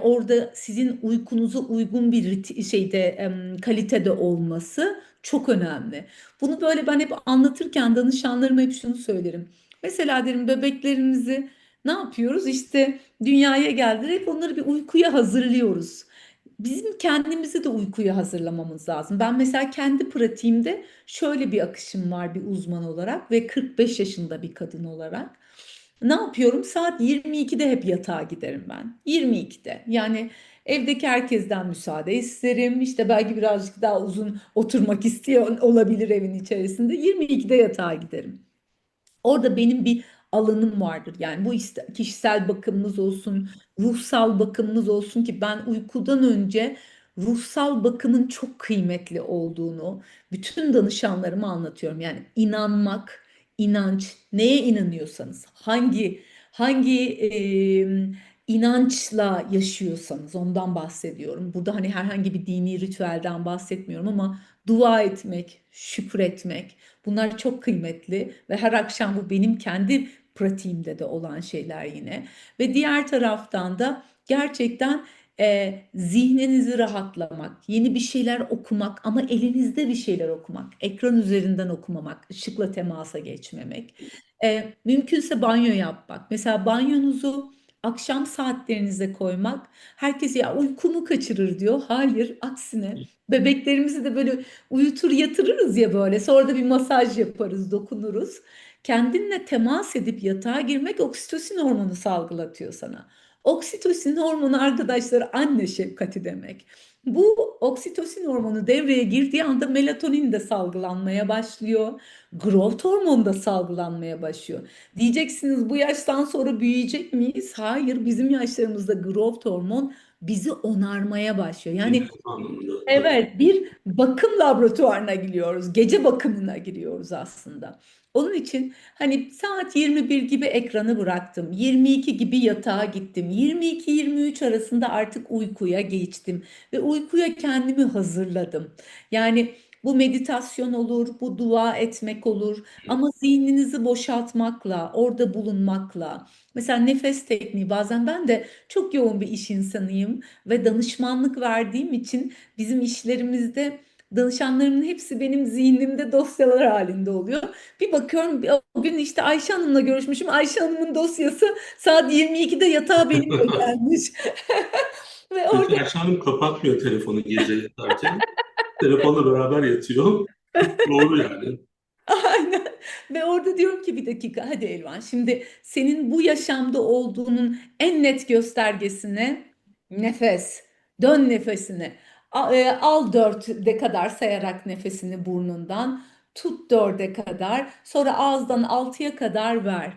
orada sizin uykunuza uygun bir kalitede olması çok önemli. Bunu böyle ben hep anlatırken danışanlarıma hep şunu söylerim. Mesela derim bebeklerimizi ne yapıyoruz? İşte dünyaya geldiler hep onları bir uykuya hazırlıyoruz. Bizim kendimizi de uykuya hazırlamamız lazım. Ben mesela kendi pratiğimde şöyle bir akışım var bir uzman olarak ve 45 yaşında bir kadın olarak. Ne yapıyorum? Saat 22'de hep yatağa giderim ben. 22'de. Yani evdeki herkesten müsaade isterim. İşte belki birazcık daha uzun oturmak istiyor olabilir evin içerisinde. 22'de yatağa giderim. Orada benim bir alanım vardır. Yani bu kişisel bakımımız olsun, ruhsal bakımımız olsun ki ben uykudan önce ruhsal bakımın çok kıymetli olduğunu bütün danışanlarıma anlatıyorum. Yani inanmak, inanç, neye inanıyorsanız, hangi inançla yaşıyorsanız ondan bahsediyorum. Burada hani herhangi bir dini ritüelden bahsetmiyorum ama dua etmek, şükretmek, bunlar çok kıymetli ve her akşam bu benim kendi pratiğimde de olan şeyler yine. Ve diğer taraftan da gerçekten zihninizi rahatlamak, yeni bir şeyler okumak ama elinizde bir şeyler okumak, ekran üzerinden okumamak, ışıkla temasa geçmemek. Mümkünse banyo yapmak. Mesela banyonuzu akşam saatlerinize koymak. Herkes ya uykumu kaçırır diyor. Hayır, aksine. Bebeklerimizi de böyle uyutur yatırırız ya böyle. Sonra da bir masaj yaparız, dokunuruz. Kendinle temas edip yatağa girmek oksitosin hormonu salgılatıyor sana. Oksitosin hormonu arkadaşlar anne şefkati demek. Bu oksitosin hormonu devreye girdiği anda melatonin de salgılanmaya başlıyor. Growth hormonu da salgılanmaya başlıyor. Diyeceksiniz bu yaştan sonra büyüyecek miyiz? Hayır, bizim yaşlarımızda growth hormon bizi onarmaya başlıyor. Yani İlk anlamında tabii. evet, bir bakım laboratuvarına giriyoruz. Gece bakımına giriyoruz aslında. Onun için hani saat 21 gibi ekranı bıraktım. 22 gibi yatağa gittim. 22-23 arasında artık uykuya geçtim ve uykuya kendimi hazırladım. Yani bu meditasyon olur, bu dua etmek olur ama zihninizi boşaltmakla, orada bulunmakla. Mesela nefes tekniği bazen ben de çok yoğun bir iş insanıyım ve danışmanlık verdiğim için bizim işlerimizde danışanlarımın hepsi benim zihnimde dosyalar halinde oluyor. Bir bakıyorum o gün işte Ayşe Hanım'la görüşmüşüm. Ayşe Hanım'ın dosyası saat 22'de yatağa benimle gelmiş. Ve Peki orada Ayşe Hanım kapatmıyor telefonu gece yatarken. Telefonla beraber yatıyor. Doğru yani. aynen. Ve orada diyorum ki bir dakika hadi Elvan şimdi senin bu yaşamda olduğunun en net göstergesine nefes. Dön nefesini. Al dörde kadar sayarak nefesini burnundan. Tut dörde kadar. Sonra ağızdan altıya kadar ver.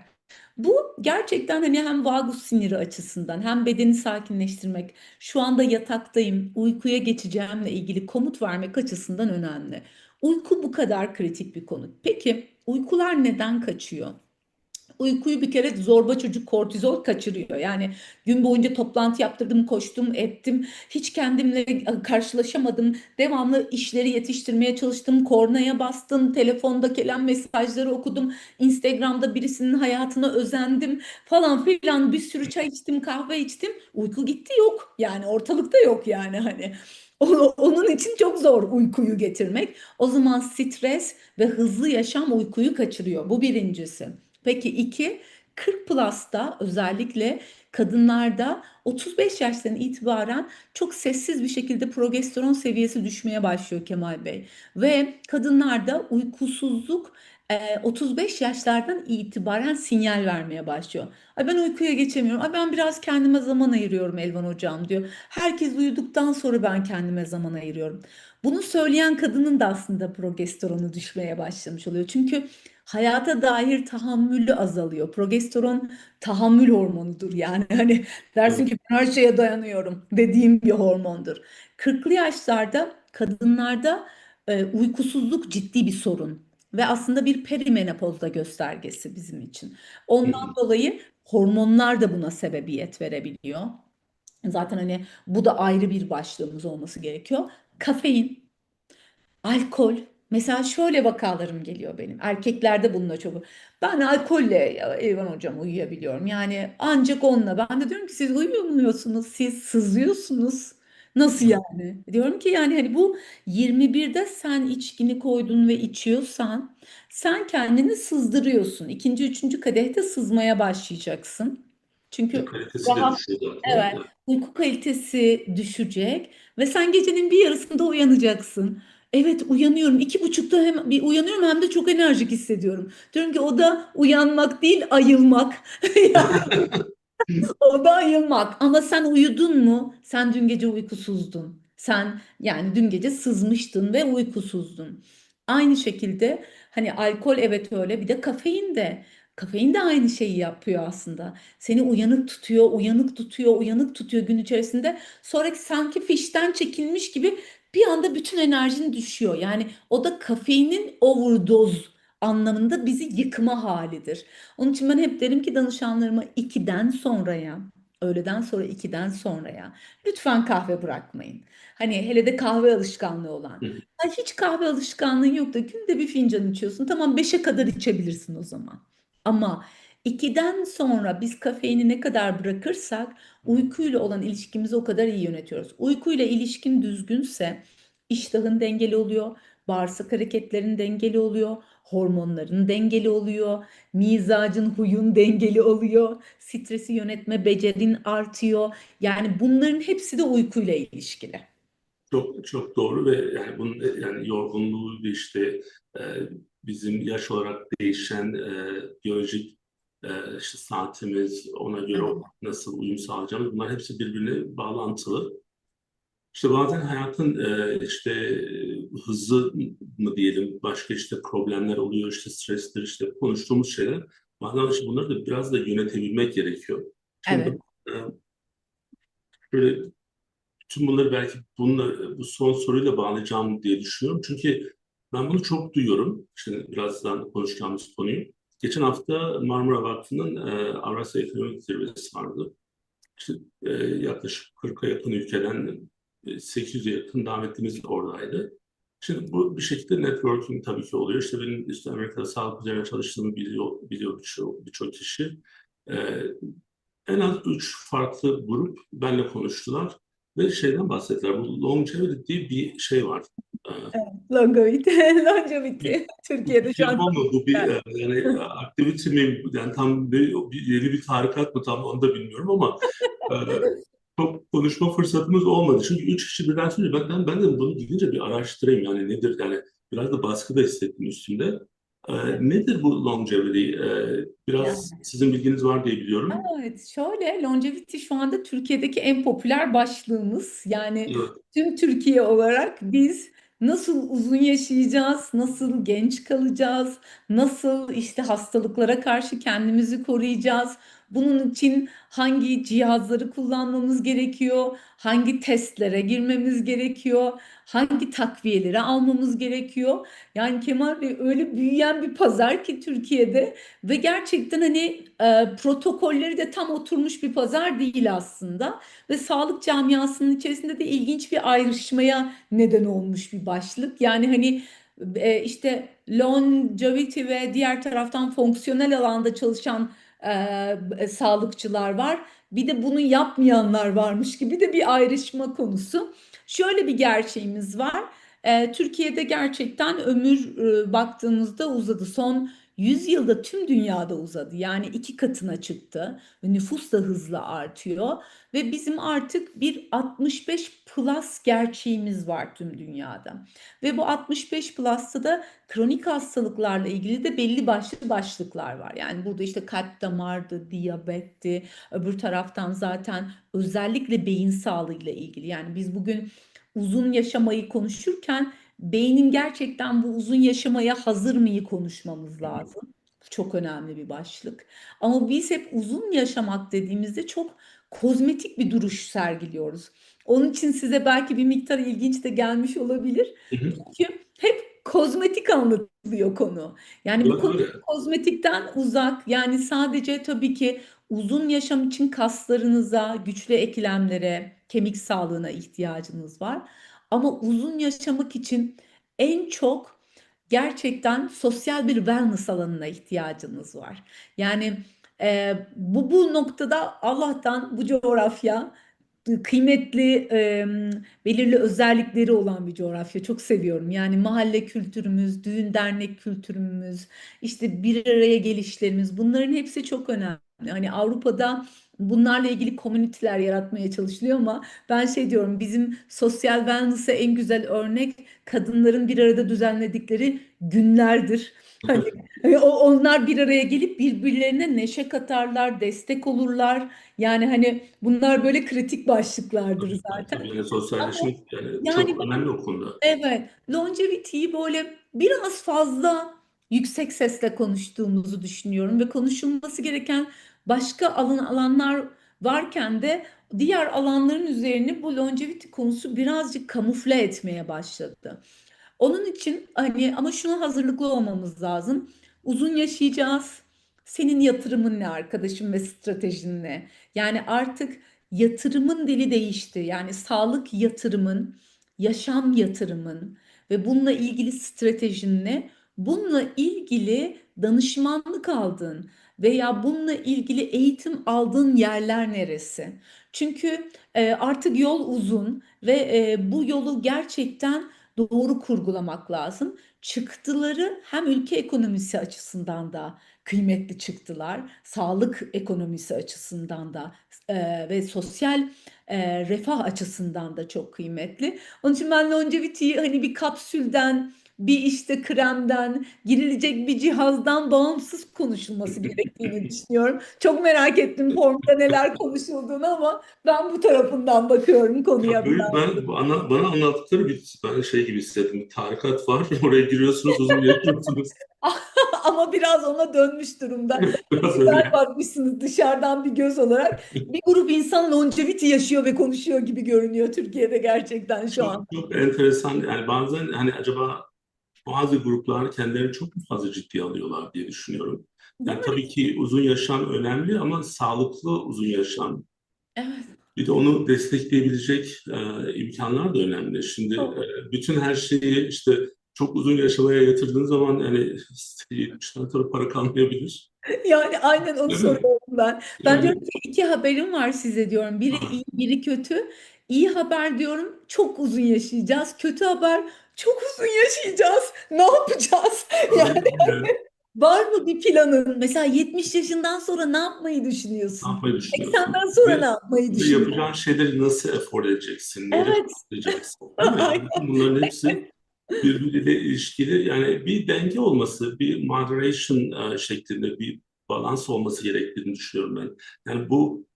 Bu gerçekten hani hem vagus siniri açısından hem bedeni sakinleştirmek, şu anda yataktayım, uykuya geçeceğimle ilgili komut vermek açısından önemli. Uyku bu kadar kritik bir konu. Peki uykular neden kaçıyor? Uykuyu bir kere zorba çocuk kortizol kaçırıyor. Yani gün boyunca toplantı yaptırdım, koştum, ettim. Hiç kendimle karşılaşamadım. Devamlı işleri yetiştirmeye çalıştım. Kornaya bastım, telefonda gelen mesajları okudum. Instagram'da birisinin hayatına özendim falan filan. Bir sürü çay içtim, kahve içtim. Uyku gitti yok. Yani ortalıkta yok yani hani. Onun için çok zor uykuyu getirmek. O zaman stres ve hızlı yaşam uykuyu kaçırıyor. Bu birincisi. Peki iki, 40 plus'ta özellikle kadınlarda 35 yaştan itibaren çok sessiz bir şekilde progesteron seviyesi düşmeye başlıyor Kemal Bey. Ve kadınlarda uykusuzluk 35 yaşlardan itibaren sinyal vermeye başlıyor. Ay ben uykuya geçemiyorum. Ay ben biraz kendime zaman ayırıyorum Elvan hocam diyor. Herkes uyuduktan sonra ben kendime zaman ayırıyorum. Bunu söyleyen kadının da aslında progesteronu düşmeye başlamış oluyor. Çünkü hayata dair tahammülü azalıyor. Progesteron tahammül hormonudur yani. Hani dersin Evet. ki ben her şeye dayanıyorum dediğim bir hormondur. 40'lı yaşlarda kadınlarda uykusuzluk ciddi bir sorun ve aslında bir perimenopozda göstergesi bizim için. Hı Ondan hı. dolayı hormonlar da buna sebebiyet verebiliyor. Zaten hani bu da ayrı bir başlığımız olması gerekiyor. Kafein, alkol. Mesela şöyle vakalarım geliyor benim. Erkeklerde bununla çok. Ben alkolle ya, Elvan hocam uyuyabiliyorum. Yani ancak onunla. Ben de diyorum ki siz uyumuyorsunuz. Siz sızlıyorsunuz. Nasıl Evet. yani? Diyorum ki yani hani bu 21'de sen içkini koydun ve içiyorsan sen kendini sızdırıyorsun. İkinci, üçüncü kadehte sızmaya başlayacaksın. Çünkü Kalitesi de rahat, düşüyor zaten. evet, uyku kalitesi düşecek ve sen gecenin bir yarısında uyanacaksın. Evet uyanıyorum. 2.30'da hem bir uyanıyorum hem de çok enerjik hissediyorum. Diyorum ki o da uyanmak değil ayılmak. O da ayılmak. Ama sen uyudun mu? Sen dün gece uykusuzdun. Sen yani dün gece sızmıştın ve uykusuzdun. Aynı şekilde hani alkol evet öyle bir de kafein de. Kafein de aynı şeyi yapıyor aslında. Seni uyanık tutuyor, uyanık tutuyor, uyanık tutuyor gün içerisinde. Sonraki sanki fişten çekilmiş gibi bir anda bütün enerjin düşüyor. Yani o da kafeinin overdose anlamında bizi yıkma halidir. Onun için ben hep derim ki danışanlarıma 2'den sonraya, öğleden sonra 2'den sonraya lütfen kahve bırakmayın. Hani hele de kahve alışkanlığı olan. Hı hı. Ay hiç kahve alışkanlığın yok da günde bir fincan içiyorsun. Tamam 5'e kadar içebilirsin o zaman. Ama 2'den sonra biz kafeini ne kadar bırakırsak uykuyla olan ilişkimizi o kadar iyi yönetiyoruz. Uykuyla ilişkin düzgünse iştahın dengeli oluyor, bağırsak hareketlerin dengeli oluyor, hormonların dengeli oluyor, mizacın, huyun dengeli oluyor, stresi yönetme becerin artıyor. Yani bunların hepsi de uykuyla ilişkili. Çok çok doğru ve yani bunun yani yorgunluğu ve işte e, bizim yaş olarak değişen biyolojik işte saatimiz, ona göre nasıl uyum sağlayacağımız, bunlar hepsi birbirine bağlantılı. İşte bazen hayatın işte hızı mı diyelim, başka işte problemler oluyor, işte strestir, işte konuştuğumuz şeyler. Bazen işte bunları da biraz da yönetebilmek gerekiyor. Şimdi Evet. ben böyle tüm bunları belki bununla, bu son soruyla bağlayacağım diye düşünüyorum. Çünkü ben bunu çok duyuyorum. Şimdi birazdan konuşacağımız konuyu. Geçen hafta Marmara Vakfı'nın Avrasya Ekonomik Zirvesi vardı. İşte, yaklaşık 40'a yakın ülkeden 800'e yakın davetlimiz oradaydı. Şimdi bu bir şekilde networking tabii ki oluyor. İşte benim işte Amerika'da sağlık üzerine çalıştığımı biliyor birçok kişi. E, En az 3 farklı grup benimle konuştular ve şeyden bahsettiler. Bu longevity diye bir şey var. E, Longevity, longevity. bir, Türkiye'de şu an Japon çok mu bu bir güzel. yani aktivite mi yani tam yeni bir tarikat mı tam onu da bilmiyorum ama e, çok konuşma fırsatımız olmadı. Çünkü 3 kişi birden söylüyor. Ben de bunu gidince bir araştırayım yani nedir yani biraz da baskı da hissettim üstümde. Nedir bu longevity? Yani, Biraz sizin bilginiz var diye biliyorum. evet, şöyle longevity şu anda Türkiye'deki en popüler başlığımız. Yani Evet. tüm Türkiye olarak biz nasıl uzun yaşayacağız, nasıl genç kalacağız, nasıl işte hastalıklara karşı kendimizi koruyacağız. Bunun için hangi cihazları kullanmamız gerekiyor, hangi testlere girmemiz gerekiyor, hangi takviyeleri almamız gerekiyor. Yani Kemal Bey öyle büyüyen bir pazar ki Türkiye'de. Ve gerçekten hani protokolleri de tam oturmuş bir pazar değil aslında. Ve sağlık camiasının içerisinde de ilginç bir ayrışmaya neden olmuş bir başlık. Yani hani işte longevity ve diğer taraftan fonksiyonel alanda çalışan sağlıkçılar var. Bir de bunu yapmayanlar varmış gibi de bir ayrışma konusu. Şöyle bir gerçeğimiz var. Türkiye'de gerçekten ömür baktığımızda uzadı. Son 100 yılda tüm dünyada uzadı. Yani 2 katına çıktı. Ve nüfus da hızla artıyor. Ve bizim artık bir 65 plus gerçeğimiz var tüm dünyada. Ve bu 65 plus'ta da kronik hastalıklarla ilgili de belli başlı başlıklar var. Yani burada işte kalp damardı, diyabetti, öbür taraftan zaten özellikle beyin sağlığıyla ilgili. Yani biz bugün uzun yaşamayı konuşurken beynin gerçekten bu uzun yaşamaya hazır mıyı konuşmamız lazım. Çok önemli bir başlık. Ama biz hep uzun yaşamak dediğimizde çok kozmetik bir duruş sergiliyoruz. Onun için size belki bir miktar ilginç de gelmiş olabilir. Hı hı. Çünkü hep kozmetik anlatılıyor konu. Yani bu Evet, konu öyle. kozmetikten uzak. Yani sadece tabii ki uzun yaşam için kaslarınıza, güçlü eklemlere, kemik sağlığına ihtiyacınız var. Ama uzun yaşamak için en çok gerçekten sosyal bir wellness alanına ihtiyacınız var. Yani bu noktada Allah'tan bu coğrafya kıymetli, belirli özellikleri olan bir coğrafya. Çok seviyorum. Yani mahalle kültürümüz, düğün dernek kültürümüz, işte bir araya gelişlerimiz bunların hepsi çok önemli. Hani Avrupa'da bunlarla ilgili komüniteler yaratmaya çalışılıyor ama ben şey diyorum bizim sosyal wellness'e en güzel örnek kadınların bir arada düzenledikleri günlerdir. Hani onlar bir araya gelip birbirlerine neşe katarlar, destek olurlar. Yani hani bunlar böyle kritik başlıklardır Tabii, tabii, zaten. tabii. Yani Ama sosyalleşmek yani yani çok önemli o konuda. evet, longevity'yi böyle biraz fazla yüksek sesle konuştuğumuzu düşünüyorum ve konuşulması gereken başka alanlar varken de diğer alanların üzerine bu longevity konusu birazcık kamufle etmeye başladı. Onun için hani ama şuna hazırlıklı olmamız lazım. Uzun yaşayacağız. Senin yatırımın ne arkadaşım ve stratejin ne? Yani artık yatırımın dili değişti. Yani sağlık yatırımın, yaşam yatırımın ve bununla ilgili stratejin ne? Bununla ilgili danışmanlık aldığın, veya bununla ilgili eğitim aldığın yerler neresi? Çünkü artık yol uzun ve bu yolu gerçekten doğru kurgulamak lazım. Çıktıları hem ülke ekonomisi açısından da kıymetli çıktılar, sağlık ekonomisi açısından da ve sosyal refah açısından da çok kıymetli. Onun için ben longevity'yi hani bir kapsülden, bir işte kremden, girilecek bir cihazdan bağımsız konuşulması gerektiğini düşünüyorum. Çok merak ettim formda neler konuşulduğunu ama ben bu tarafından bakıyorum konuya Böyle biraz. bana anlattıkları ben şey gibi hissettim. Bir tarikat var. Oraya giriyorsunuz, uzun yaşıyorsunuz. Ama biraz ona dönmüş durumda. Biraz Güzel öyle. bakmışsınız dışarıdan bir göz olarak. Bir grup insan longevity yaşıyor ve konuşuyor gibi görünüyor Türkiye'de gerçekten şu Çok an. çok enteresan. Yani bazen hani acaba bazı gruplar kendilerini çok mu fazla ciddiye alıyorlar diye düşünüyorum. Değil Yani mi? tabii ki uzun yaşam önemli ama sağlıklı uzun yaşam. Evet. Bir de onu destekleyebilecek imkanlar da önemli. Şimdi bütün her şeyi işte çok uzun yaşamaya yatırdığın zaman yani 70'ten sonra para kalmayabilir. Yani aynen onu Değil mi? soruyorum ben. Ben diyorum Yani ki iki haberim var size diyorum. Biri ha, iyi, biri kötü. İyi haber diyorum çok uzun yaşayacağız. Kötü haber çok uzun yaşayacağız. Ne yapacağız? Yani öyle. var mı bir planın? Mesela 70 yaşından sonra ne yapmayı Ne düşünüyorsun? yapmayı düşünüyorsun? 80'den sonra ne Ve, yapmayı ve düşünüyorsun? yapacağın şeyleri nasıl efor edeceksin? Neyle Evet. karşılayacaksın? Değil mi? Yani Aynen. bütün bunların hepsi birbiriyle ilişkili. Yani bir denge olması, bir moderation şeklinde bir balans olması gerektiğini düşünüyorum ben. Yani bu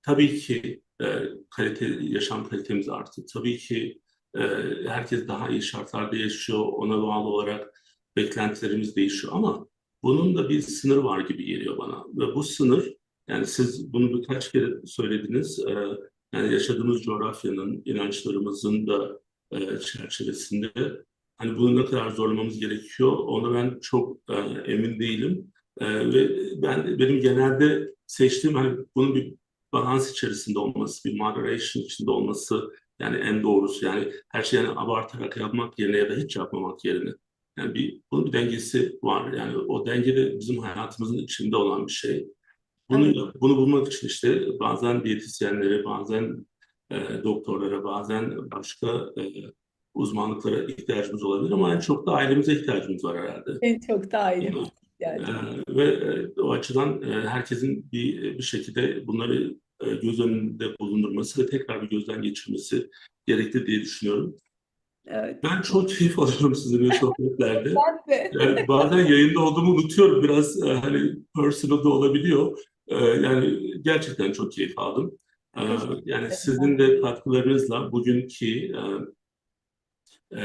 tabii ki yaşam kalitemiz arttı. Tabii ki e, herkes daha iyi şartlarda yaşıyor. Ona bağlı olarak beklentilerimiz değişiyor ama bunun da bir sınır var gibi geliyor bana. Ve bu sınır, yani siz bunu birkaç kere söylediniz. Yani yaşadığımız coğrafyanın, inançlarımızın da çerçevesinde hani bunu ne kadar zorlamamız gerekiyor onu ben çok emin değilim. Ve benim genelde seçtiğim hani bunun bir balans içerisinde olması, bir moderation içinde olması yani en doğrusu. Yani her şeyi yani abartarak yapmak yerine ya da hiç yapmamak yerine. Yani bunun bir dengesi var. Yani o denge de bizim hayatımızın içinde olan bir şey. Evet, Bunu bulmak için işte bazen diyetisyenlere, bazen doktorlara, bazen başka uzmanlıklara ihtiyacımız olabilir ama en çok da ailemize ihtiyacımız var herhalde. en çok da Değil mi? ailemize ihtiyacımız. Ve o açıdan herkesin bir şekilde bunları göz önünde bulundurması ve tekrar bir gözden geçirmesi gerekli diye düşünüyorum. Evet. Ben çok keyif alıyorum sizinle sohbetlerde. Ben de. Yani bazen yayında olduğumu unutuyorum. Biraz hani personal da olabiliyor. Yani gerçekten çok keyif aldım. E, Teşekkür Yani ederim. sizin de katkılarınızla bugünkü e,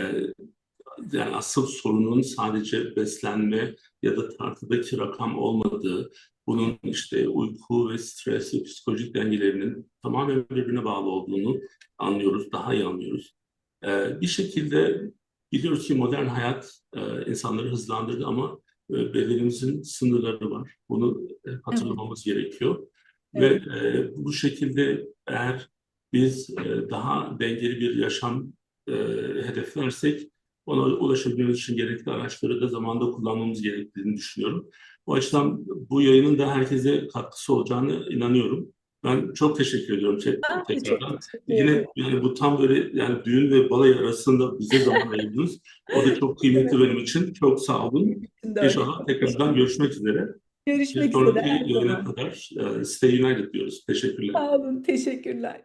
yani asıl sorunun sadece beslenme ya da tartıdaki rakam olmadığı, bunun işte uyku ve stres ve psikolojik dengelerinin tamamen birbirine bağlı olduğunu anlıyoruz, daha iyi anlıyoruz. Bir şekilde biliyoruz ki modern hayat insanları hızlandırdı ama bedenimizin sınırları var. Bunu Evet, hatırlamamız gerekiyor. Ve evet, bu şekilde eğer biz daha dengeli bir yaşam e, hedeflersek ona ulaşabilmemiz için gerekli araçları da zamanda kullanmamız gerektiğini düşünüyorum. O açıdan bu yayının da herkese katkısı olacağını inanıyorum. Ben çok teşekkür ediyorum ben de çok tekrardan. teşekkür Yine ederim. yani bu tam böyle yani düğün ve balayı arasında bize zaman ayırdınız. O da çok kıymetli Evet, benim için. Çok sağ olun. benim için de öyle. İnşallah Çok tekrardan teşekkür. görüşmek üzere. Bir Görüşmek üzere sonraki her yayına zaman. kadar Stay United diyoruz. Teşekkürler. Sağ olun, teşekkürler.